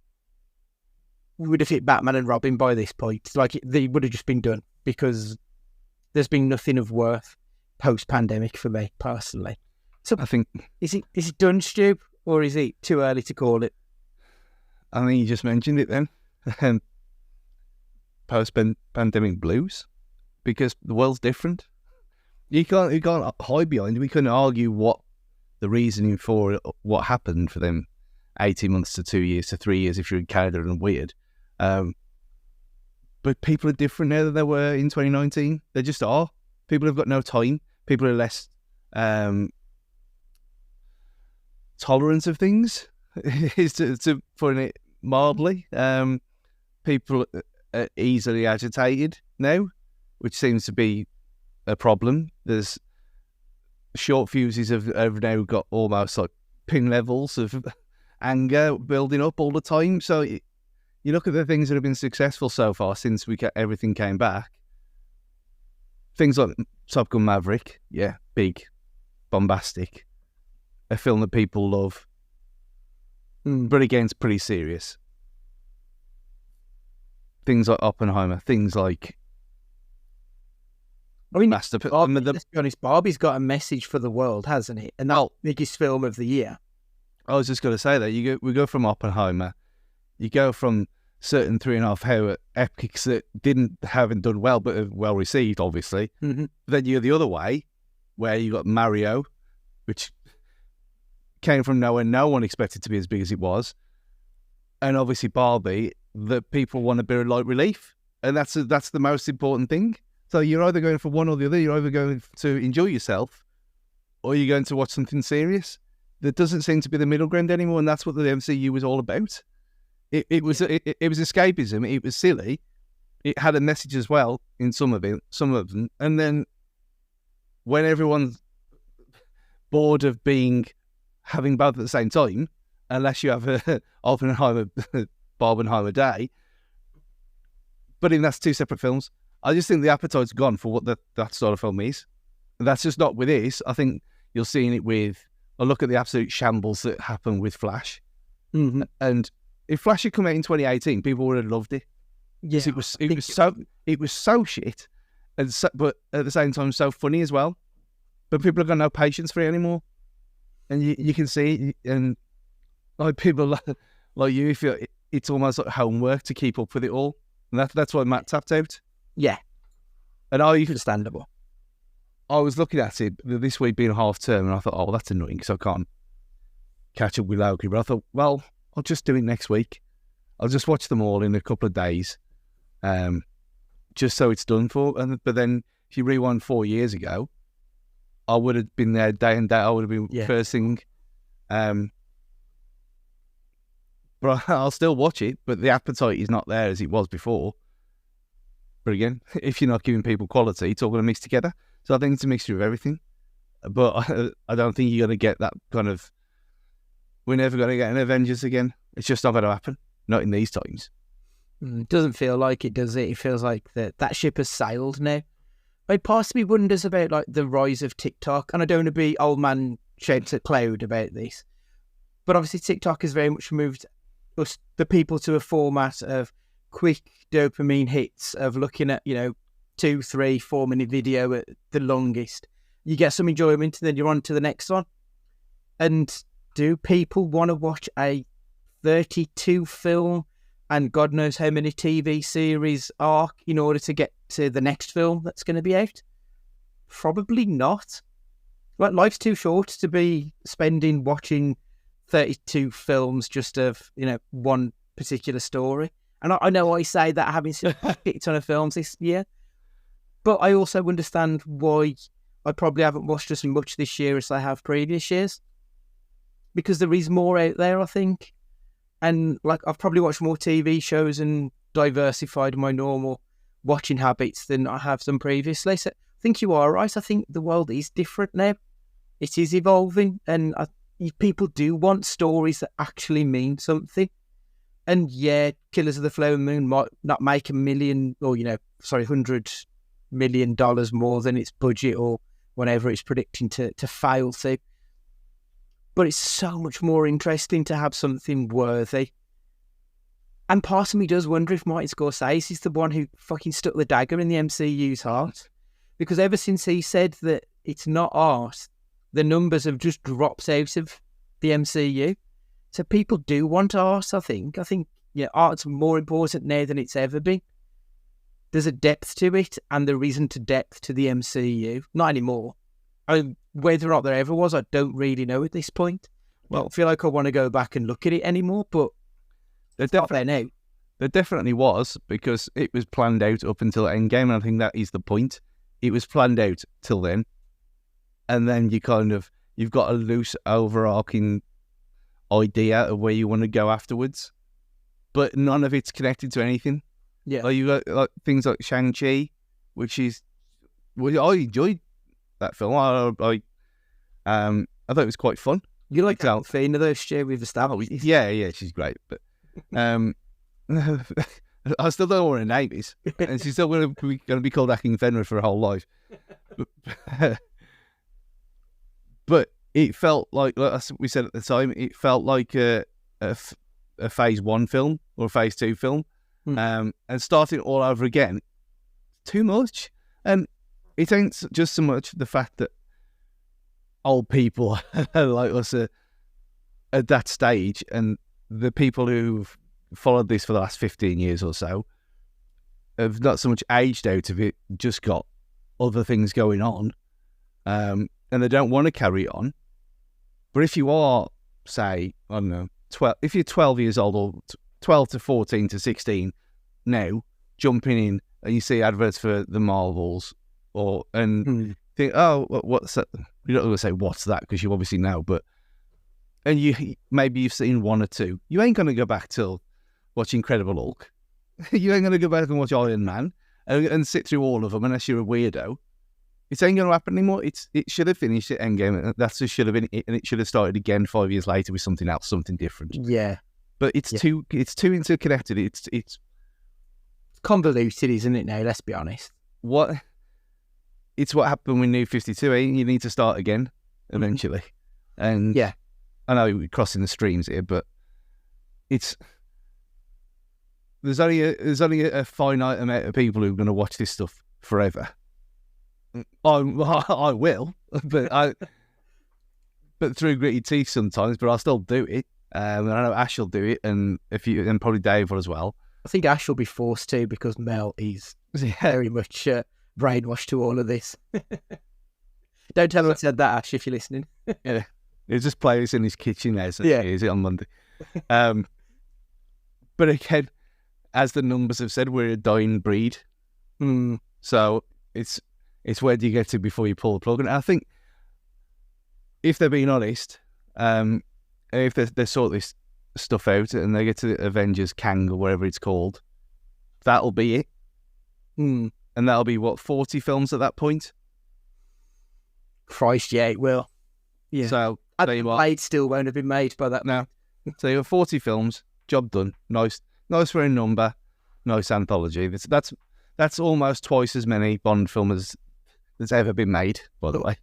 we would have hit Batman and Robin by this point. Like, they would have just been done, because there's been nothing of worth post-pandemic for me personally. So I think, is it done, Stu, or is it too early to call it? I think you just mentioned it then. Post-pandemic blues, because the world's different. You can't hide behind it. We couldn't argue what the reasoning for what happened for them 18 months to 2 years to 3 years if you're in Canada and weird. But people are different now than they were in 2019. They just are. People have got no time. People are less tolerant of things, is to put it mildly. People are easily agitated now, which seems to be a problem. There's short fuses have now got almost like pin levels of anger building up all the time. So you look at the things that have been successful so far since everything came back. Things like Top Gun Maverick, yeah, big, bombastic, a film that people love, but again, it's pretty serious. Things like Oppenheimer, things like, I mean, let's be honest, Barbie's got a message for the world, hasn't it? And that's the biggest film of the year. I was just going to say that we go from Oppenheimer, you go from certain 3.5 hour epics that haven't done well, but are well received, obviously. Mm-hmm. Then you're the other way, where you got Mario, which came from nowhere. No one expected to be as big as it was. And obviously Barbie, that people want a bit of light relief. And that's the most important thing. So you're either going for one or the other. You're either going to enjoy yourself or you're going to watch something serious. There doesn't seem to be the middle ground anymore, and that's what the MCU was all about. It was escapism. It was silly. It had a message as well in some of them. And then when everyone's bored of having both at the same time, unless you have a Barbenheimer day, but that's two separate films. I just think the appetite's gone for what that sort of film is. And that's just not with this. I think you're seeing it with a look at the absolute shambles that happened with Flash. Mm-hmm. And if Flash had come out in 2018, people would have loved it. Yeah, it was so shit, but at the same time so funny as well. But people have got no patience for it anymore, and you can see, and like people like you feel it's almost like homework to keep up with it all, and that's why Matt tapped out. Yeah, and understandable. I was looking at it this week being half term, and I thought, oh, that's annoying because I can't catch up with Loki. But I thought, well, I'll just do it next week. I'll just watch them all in a couple of days, just so it's done for. But then if you rewind 4 years ago, I would have been there day and day. I would have been first thing. But I'll still watch it, but the appetite is not there as it was before. But again, if you're not giving people quality, it's all going to mix together. So I think it's a mixture of everything. But I don't think you're going to get that kind of... We're never going to get an Avengers again. It's just not going to happen. Not in these times. It doesn't feel like it, does it? It feels like that ship has sailed now. I possibly wonders about like the rise of TikTok, and I don't want to be old man shaped at cloud about this, but obviously TikTok has very much moved us, the people, to a format of quick dopamine hits of looking at 2, 3, 4 minute video at the longest. You get some enjoyment, and then you're on to the next one. And do people want to watch a 32 film and God knows how many TV series arc in order to get to the next film that's going to be out? Probably not. Like, life's too short to be spending watching 32 films just of, one particular story. And I know I say that having seen a ton of films this year, but I also understand why I probably haven't watched as much this year as I have previous years. Because there is more out there, I think. And like, I've probably watched more TV shows and diversified my normal watching habits than I have done previously. So I think you are right. I think the world is different now. It is evolving, and people do want stories that actually mean something. And yeah, Killers of the Flower Moon might not make $1 million or, $100 million more than its budget or whatever it's predicting to fail to. But it's so much more interesting to have something worthy. And part of me does wonder if Martin Scorsese is the one who fucking stuck the dagger in the MCU's heart. Because ever since he said that it's not art, the numbers have just dropped out of the MCU. So people do want art, I think. I think art's more important now than it's ever been. There's a depth to it, and there isn't a depth to the MCU. Not anymore. Whether or not there ever was, I don't really know at this point. Well, I feel like I want to go back and look at it anymore, but it's not there now. There definitely was, because it was planned out up until Endgame, and I think that is the point. It was planned out till then, and then you've got a loose overarching idea of where you want to go afterwards, but none of it's connected to anything. Yeah, like you got things like Shang-Chi, which is, I enjoyed that film. I thought it was quite fun. You like Alfina though, Stu, with the star? Yeah, she's great. But I still don't know what her name is, and she's still going to be called Akin Fenrir for her whole life. But it felt like we said at the time, it felt like a phase 1 film or a phase 2 film, and starting all over again, too much. And it ain't just so much the fact that old people like us at that stage, and the people who've followed this for the last 15 years or so have not so much aged out of it, just got other things going on, and they don't want to carry on. But if you are, say, I don't know, 12, if you're 12 years old or 12 to 14 to 16 now, jumping in and you see adverts for the Marvels and think, oh, what's that? You're not going to say what's that because you obviously know, but and you've seen one or two. You ain't going to go back till watch Incredible Hulk. You ain't going to go back and watch Iron Man and sit through all of them unless you're a weirdo. It ain't going to happen anymore. It should have finished at Endgame. That's just should have been it, and it should have started again 5 years later with something else, something different. Yeah, but it's too interconnected. It's convoluted, isn't it? Now, let's be honest. It's what happened with New 52. You need to start again eventually, and yeah, I know we're crossing the streams here, but there's only a finite amount of people who are going to watch this stuff forever. I will, but through gritty teeth sometimes. But I'll still do it. And I know Ash will do it, and probably Dave will as well. I think Ash will be forced to because Mel is very much brainwashed to all of this. Don't tell him I said that, Ash, if you're listening. Yeah, he'll just play this in his kitchen as he is it on Monday. But again, as the numbers have said, we're a dying breed. So it's where do you get to before you pull the plug? And I think if they're being honest, if they sort this stuff out and they get to the Avengers Kang or whatever it's called, that'll be it. And that'll be, 40 films at that point? Christ, yeah, it will. Yeah. So, Blade still won't have been made by that now. So you have 40 films, job done. Nice for a number, nice anthology. That's almost twice as many Bond films that's ever been made, by the way.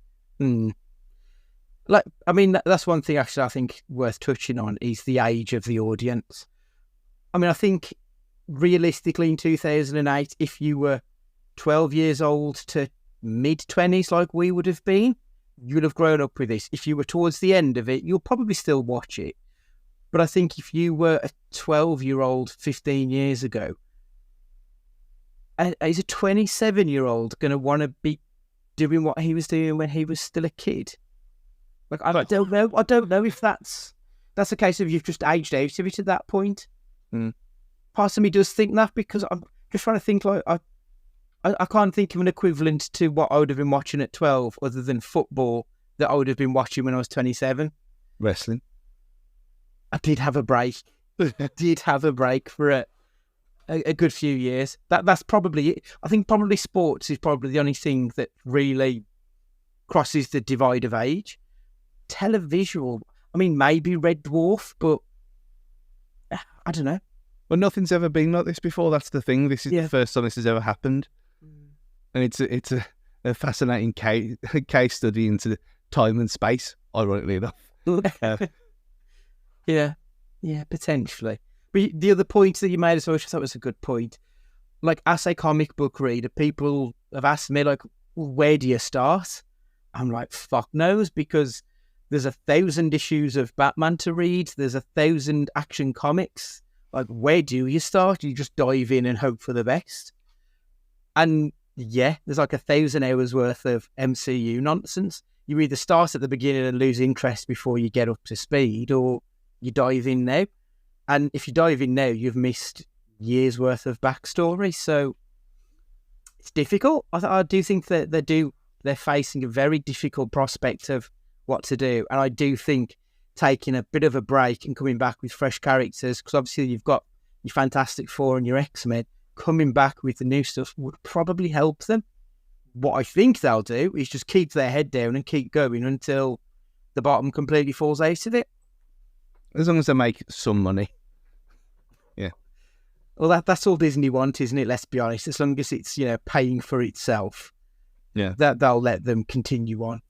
That's one thing actually I think worth touching on is the age of the audience. I think realistically in 2008, if you were 12 years old to mid-20s like we would have been, you'd have grown up with this. If you were towards the end of it, you'll probably still watch it. But I think if you were a 12-year-old 15 years ago, is a 27-year-old going to want to be doing what he was doing when he was still a kid? I don't know. I don't know if that's a case of you've just aged out of it at that point. Part of me does think that, because I'm just trying to think I can't think of an equivalent to what I would have been watching at 12 other than football that I would have been watching when I was 27. Wrestling. I did have a break. For a good few years. That's probably it. I think probably sports is probably the only thing that really crosses the divide of age. Televisual, maybe Red Dwarf, but I don't know. Well, nothing's ever been like this before. That's the thing. This is the first time this has ever happened, and it's a fascinating case study into time and space. Ironically enough, yeah, potentially. But the other point that you made as well, which I thought was a good point, like as a comic book reader, people have asked me where do you start? I'm like, fuck knows, because there's 1,000 issues of Batman to read. There's 1,000 Action Comics. Where do you start? You just dive in and hope for the best. And there's 1,000 hours worth of MCU nonsense. You either start at the beginning and lose interest before you get up to speed, or you dive in now. And if you dive in now, you've missed years worth of backstory. So it's difficult. I do think that they're facing a very difficult prospect of what to do. And I do think taking a bit of a break and coming back with fresh characters, because obviously you've got your Fantastic Four and your X-Men, coming back with the new stuff would probably help them. What I think they'll do is just keep their head down and keep going until the bottom completely falls out of it. As long as they make some money. Yeah. Well, that's all Disney want, isn't it? Let's be honest. As long as it's, paying for itself. Yeah. That they'll let them continue on.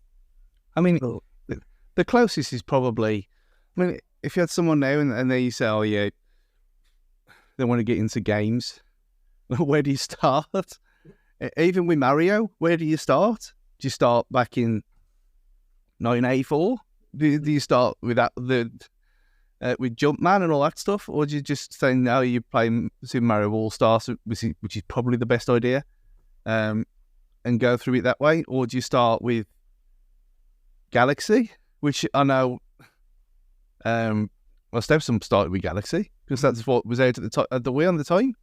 The closest is probably, if you had someone now and they say, oh yeah, they want to get into games, where do you start? Even with Mario, where do you start? Do you start back in 1984? Do you start with that with Jumpman and all that stuff, or do you just say no? You're playing Super Mario All Stars, which is probably the best idea, and go through it that way, or do you start with Galaxy, which I know. Well, Stepson started with Galaxy because that's what was out at the Wii on the time.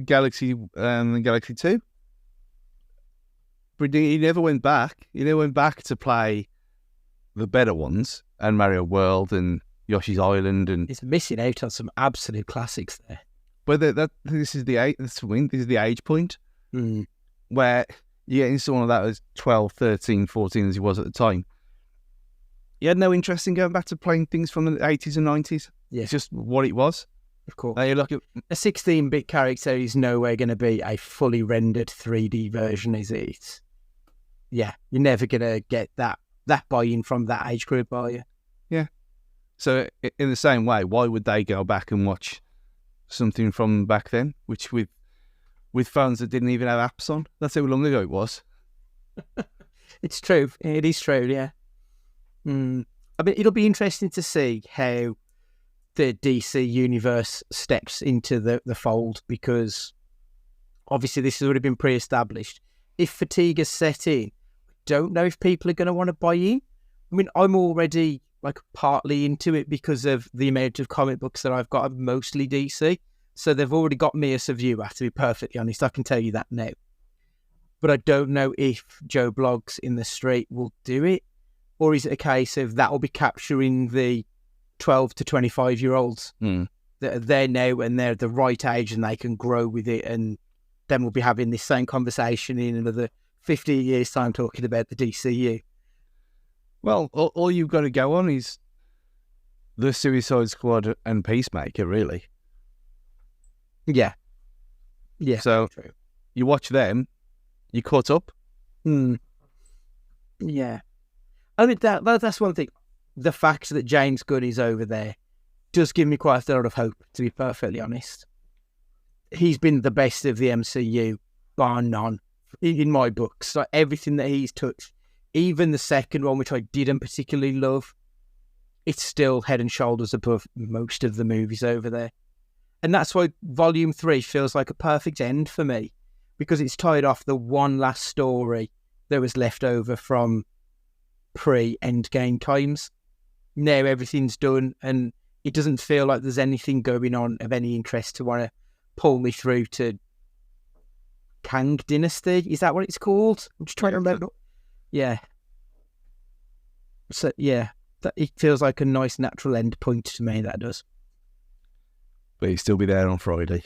Galaxy and Galaxy 2. But he never went back. He never went back to play the better ones and Mario World and Yoshi's Island and. It's missing out on some absolute classics there. But this is the age. This is the age point where you get into someone that was 12, 13, 14 as he was at the time. He had no interest in going back to playing things from the 80s and 90s. Yeah. It's just what it was. Of course. Now you look at a 16-bit character is nowhere going to be a fully rendered 3D version, is it? Yeah, you're never going to get that buy-in from that age group, are you? Yeah. So in the same way, why would they go back and watch something from back then, which with phones that didn't even have apps on? That's how long ago it was. It's true. It is true, yeah. I mean, it'll be interesting to see how the DC universe steps into the fold, because obviously this has already been pre-established. If fatigue has set in, I don't know if people are going to want to buy in. I mean, I'm already partly into it because of the amount of comic books that I've got. I'm mostly DC, so they've already got me as a viewer, to be perfectly honest. I can tell you that now. But I don't know if Joe Bloggs in the street will do it. Or is it a case of that will be capturing the 12 to 25-year-olds that are there now and they're the right age and they can grow with it, and then we'll be having this same conversation in another 50 years' time talking about the DCU? Well, all you've got to go on is the Suicide Squad and Peacemaker, really. Yeah. Yeah. So true. You watch them, you caught up. Yeah. I mean, that's one thing. The fact that James Gunn is over there does give me quite a lot of hope, to be perfectly honest. He's been the best of the MCU, bar none, in my books. Like everything that he's touched, even the second one, which I didn't particularly love, it's still head and shoulders above most of the movies over there. And that's why Volume 3 feels like a perfect end for me, because it's tied off the one last story that was left over from pre-Endgame times. Now everything's done, and it doesn't feel like there's anything going on of any interest to want to pull me through to Kang Dynasty. Is that what it's called? I'm just trying to remember. Yeah. So, yeah, it feels like a nice natural end point to me, that does. But you'll still be there on Friday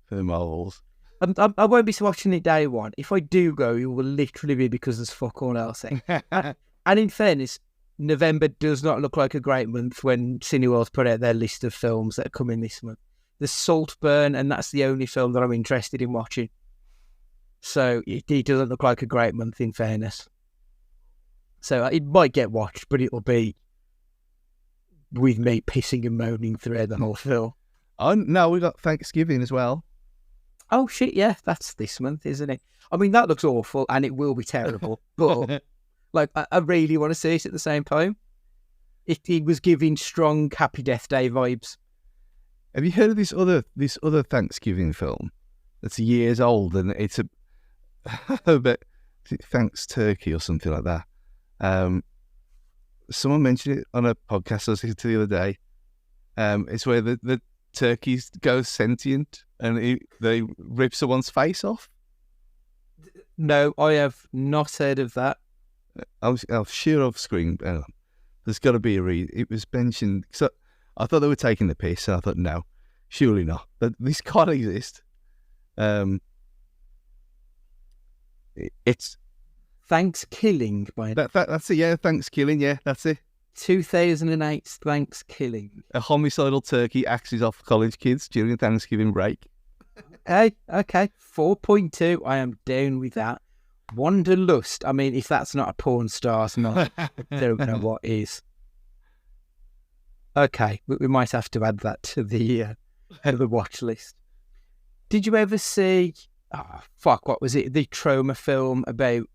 for the Marvels. I won't be watching it day one. If I do go, it will literally be because there's fuck all else. And in fairness, November does not look like a great month when Cineworld put out their list of films that are coming this month. There's Saltburn, and that's the only film that I'm interested in watching. So it doesn't look like a great month, in fairness. So it might get watched, but it'll be with me pissing and moaning throughout the whole film. Oh, no, we got Thanksgiving as well. Oh, shit, yeah, that's this month, isn't it? I mean, that looks awful, and it will be terrible, but I really want to see it at the same time. It was giving strong Happy Death Day vibes. Have you heard of this other Thanksgiving film that's years old, and it's but Thanks Turkey or something like that? Someone mentioned it on a podcast I was listening to the other day. It's where the turkeys go sentient and they rip someone's face off. No, I have not heard of that. I'll share off screen. There's got to be a reason. It was mentioned. So I thought they were taking the piss, and I thought, no, surely not. But this can't exist. It's Thanksgiving, by that's it. Yeah, Thanksgiving. Yeah, that's it. 2008's Thanksgiving. A homicidal turkey axes off college kids during Thanksgiving break. Hey, okay, 4.2. I am down with that. Wanderlust. I mean, if that's not a porn star's not, I don't know what is. Okay, we might have to add that to the watch list. Did you ever see? Oh, fuck! What was it? The Trauma film about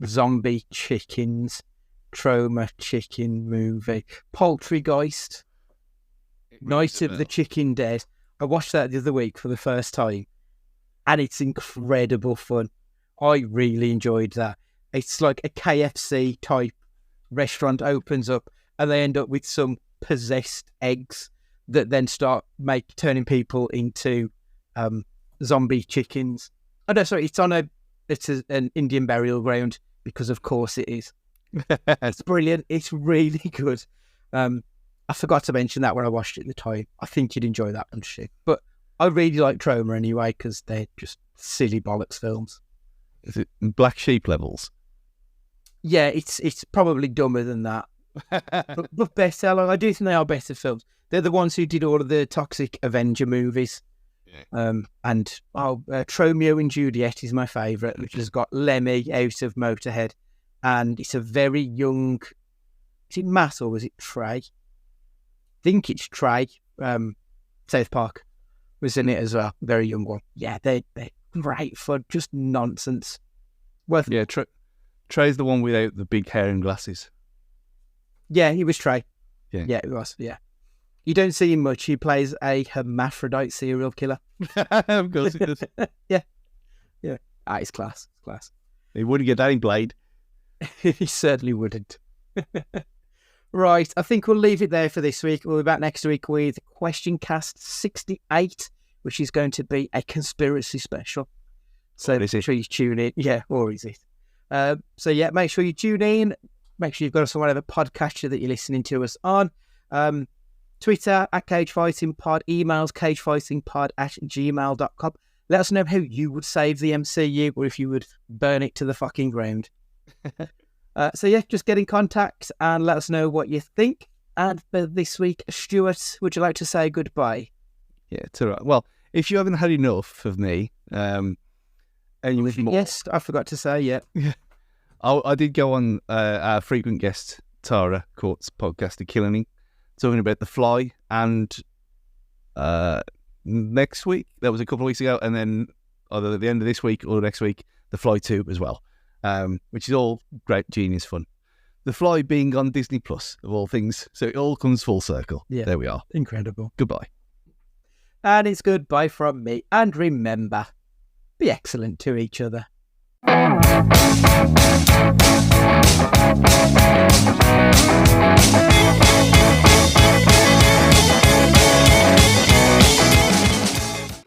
zombie chickens. Trauma chicken movie. Poultrygeist. Night of the Chicken Dead. I watched that the other week for the first time, and it's incredible fun. I really enjoyed that. It's like a KFC type restaurant opens up, and they end up with some possessed eggs that then start turning people into zombie chickens. Oh no, sorry, it's an Indian burial ground, because of course it is. It's brilliant. It's really good. I forgot to mention that when I watched it at the time. I think you'd enjoy that one, shit. But I really like Troma anyway, because they're just silly bollocks films. Is it Black Sheep levels? Yeah, it's probably dumber than that. but better. Like, I do think they are better films. They're the ones who did all of the Toxic Avenger movies. Yeah. And Tromeo and Juliet is my favourite, which has got Lemmy out of Motorhead. And it's a very young... Is it Matt or was it Trey? I think it's Trey. South Park was in it as well. Very young one. Yeah, they're great fun. Just nonsense. Yeah, Trey's the one without the big hair and glasses. Yeah, he was Trey. Yeah, he was. Yeah. You don't see him much. He plays a hermaphrodite serial killer. Of course he does. Yeah. It's class. It's class. He wouldn't get that in Blade. He certainly wouldn't. Right, I think we'll leave it there for this week. We'll be back next week with Question Cast 68, which is going to be a conspiracy special. So make sure you tune in. Yeah, or is it? Make sure you tune in. Make sure you've got us on whatever podcatcher that you're listening to us on. Twitter @CageFightingPod, emails cagefightingpod@gmail.com. Let us know how you would save the MCU, or if you would burn it to the fucking ground. Just get in contact and let us know what you think. And for this week, Stuart, would you like to say goodbye? Yeah, it's all right. Well, if you haven't had enough of me, and you want more... Yes, I forgot to say, yeah. I did go on our frequent guest, Tara Court's podcast, The Killing, talking about The Fly, and next week, that was a couple of weeks ago, and then either at the end of this week or next week, The Fly 2 as well. Which is all great, genius fun. The Fly being on Disney Plus, of all things. So it all comes full circle. Yeah. There we are. Incredible. Goodbye. And it's goodbye from me. And remember, be excellent to each other.